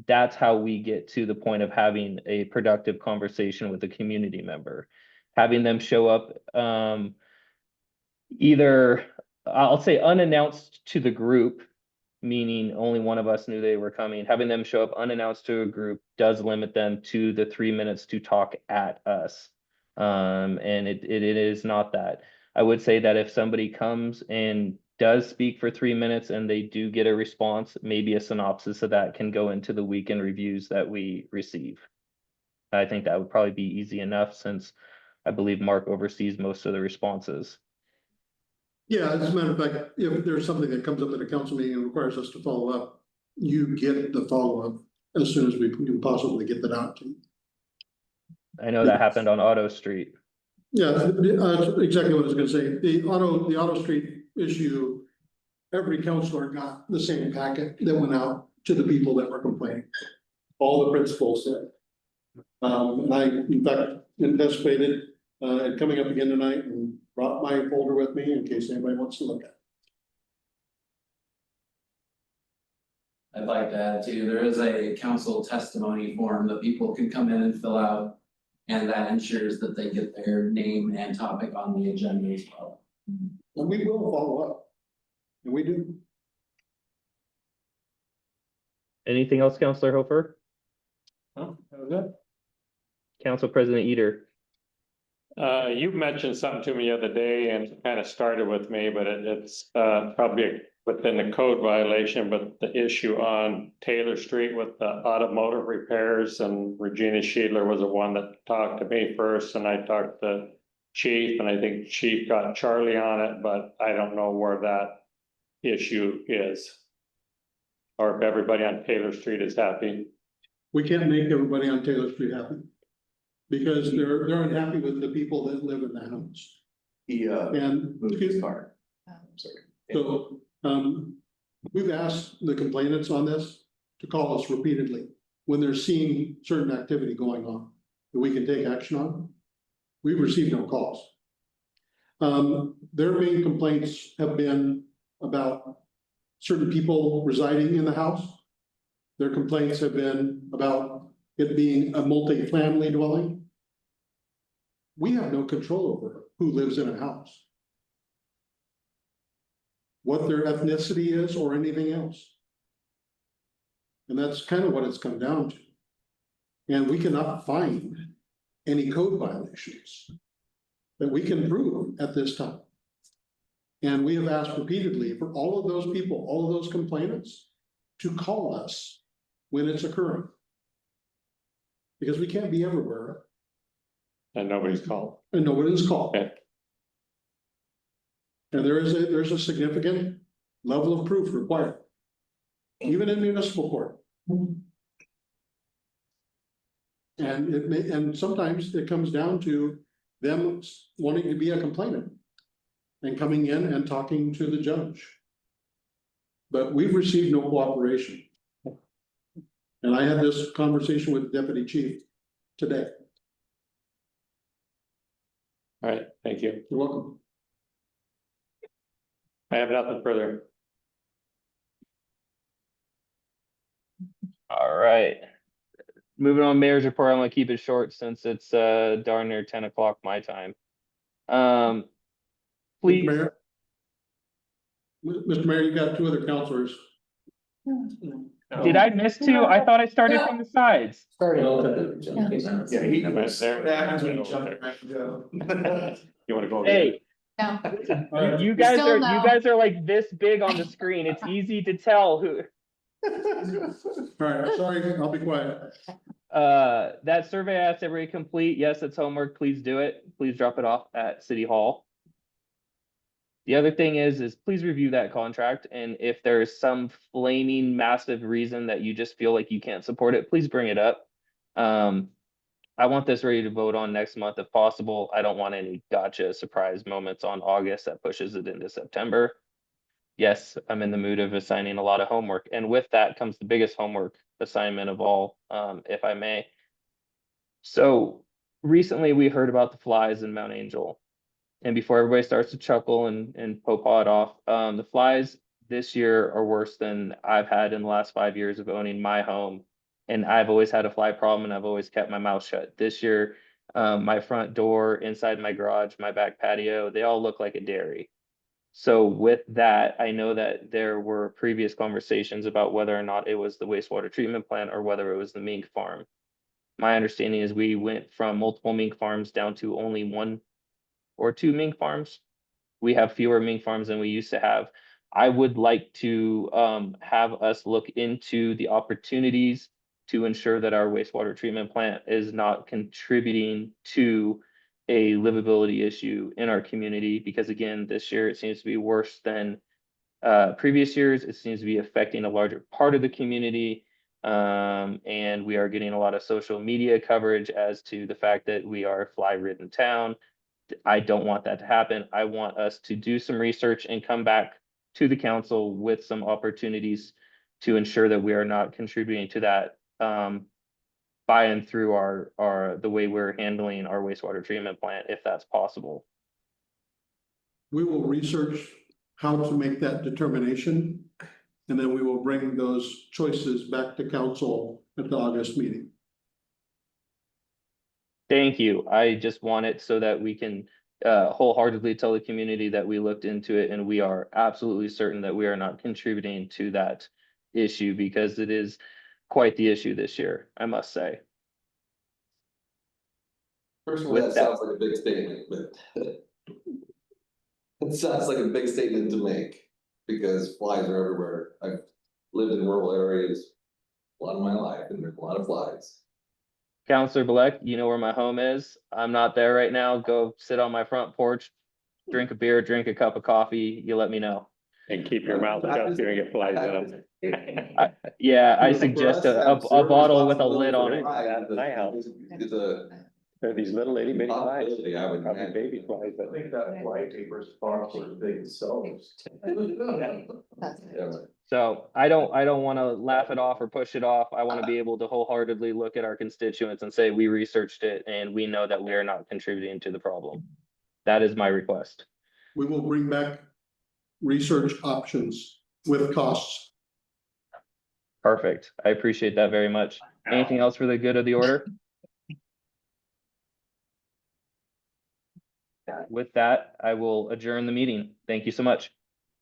That's how we get to the point of having a productive conversation with a community member. Having them show up either, I'll say unannounced to the group, meaning only one of us knew they were coming. Having them show up unannounced to a group does limit them to the 3 minutes to talk at us. And it is not that. I would say that if somebody comes and does speak for 3 minutes and they do get a response, maybe a synopsis of that can go into the weekend reviews that we receive. I think that would probably be easy enough since I believe Mark oversees most of the responses. Yeah, as a matter of fact, if there's something that comes up at a council meeting and requires us to follow up, you get the follow-up as soon as we can possibly get that out to you. I know that happened on Auto Street. Yeah, that's exactly what I was gonna say. The Auto Street issue, every counselor got the same packet that went out to the people that were complaining. All the principals did. And I, in fact, anticipated it coming up again tonight and brought my folder with me in case anybody wants to look at it. I'd like to add too, there is a council testimony form that people can come in and fill out. And that ensures that they get their name and topic on the agenda as well. And we will follow up. And we do. Anything else, Counselor Hofer? Oh, that was it. Council President Eater. You mentioned something to me the other day and it kind of started with me, but it's probably within the code violation, but the issue on Taylor Street with the automotive repairs, and Regina Schiedler was the one that talked to me first, and I talked to Chief, and I think Chief got Charlie on it, but I don't know where that issue is. Or if everybody on Taylor Street is happy. We can't make everybody on Taylor Street happy. Because they're unhappy with the people that live in the house. He And, moved his car. Sorry. so, we've asked the complainants on this to call us repeatedly when they're seeing certain activity going on that we can take action on. We've received no calls. Their main complaints have been about certain people residing in the house. Their complaints have been about it being a multi-family dwelling. We have no control over who lives in a house, what their ethnicity is or anything else. And that's kind of what it's come down to. And we cannot find any code violations that we can prove at this time. And we have asked repeatedly for all of those people, all of those complainants, to call us when it's occurring. Because we can't be everywhere And nobody's called. and nobody is called. Okay. And there's a significant level of proof required, even in municipal court. And sometimes it comes down to them wanting to be a complainant and coming in and talking to the judge. But we've received no cooperation. And I had this conversation with the deputy chief today. All right, thank you. You're welcome. I have nothing further. All right. Moving on, mayor's report, I'm gonna keep it short since it's darn near 10 o'clock my time. Please, Mayor. Mr. Mayor, you've got two other counselors. did I miss two? I thought I started from the sides. Yeah, he. Yeah, but there- What happens when you jump back and go? You wanna go? Hey, No. you guys Still are, no. you guys are like this big on the screen. It's easy to tell who. All right, sorry, I'll be quiet. That survey I asked everybody to complete. Yes, it's homework. Please do it. Please drop it off at City Hall. The other thing is please review that contract, and if there's some flaming massive reason that you just feel like you can't support it, please bring it up. I want this ready to vote on next month if possible. I don't want any gotcha surprise moments on August that pushes it into September. Yes, I'm in the mood of assigning a lot of homework, and with that comes the biggest homework assignment of all, if I may. So recently we heard about the flies in Mount Angel. And before everybody starts to chuckle and paw it off, the flies this year are worse than I've had in the last 5 years of owning my home. And I've always had a fly problem and I've always kept my mouth shut. This year, my front door, inside my garage, my back patio, they all look like a dairy. So with that, I know that there were previous conversations about whether or not it was the wastewater treatment plant or whether it was the mink farm. My understanding is we went from multiple mink farms down to only 1 or 2 mink farms. We have fewer mink farms than we used to have. I would like to have us look into the opportunities to ensure that our wastewater treatment plant is not contributing to a livability issue in our community, because again, this year it seems to be worse than previous years. It seems to be affecting a larger part of the community. And we are getting a lot of social media coverage as to the fact that we are a fly-ridden town. I don't want that to happen. I want us to do some research and come back to the council with some opportunities to ensure that we are not contributing to that by and through the way we're handling our wastewater treatment plant, if that's possible. We will research how to make that determination. And then we will bring those choices back to council at the August meeting. Thank you. I just want it so that we can wholeheartedly tell the community that we looked into it and we are absolutely certain that we are not contributing to that issue, because it is quite the issue this year, I must say. Personally, With that that- sounds like a big statement, but it sounds like a big statement to make, because flies are everywhere. I've lived in rural areas a lot of my life, and there's a lot of flies. Counselor Black, you know where my home is. I'm not there right now. Go sit on my front porch, drink a beer, drink a cup of coffee. You let me know. And keep your mouth shut, so you don't get flies in them. Yeah, I For suggest us, a that's their bottle with a responsibility lid on for it. flies. At my house. It's a They're these little itty bitty flies, Possibility, I would probably imagine. baby flies, but. I think that fly paper is far more big themselves. Yeah. So I don't want to laugh it off or push it off. I want to be able to wholeheartedly look at our constituents and say, we researched it and we know that we are not contributing to the problem. That is my request. We will bring back research options with costs. Perfect. I appreciate that very much. Anything else for the good of the order? With that, I will adjourn the meeting. Thank you so much.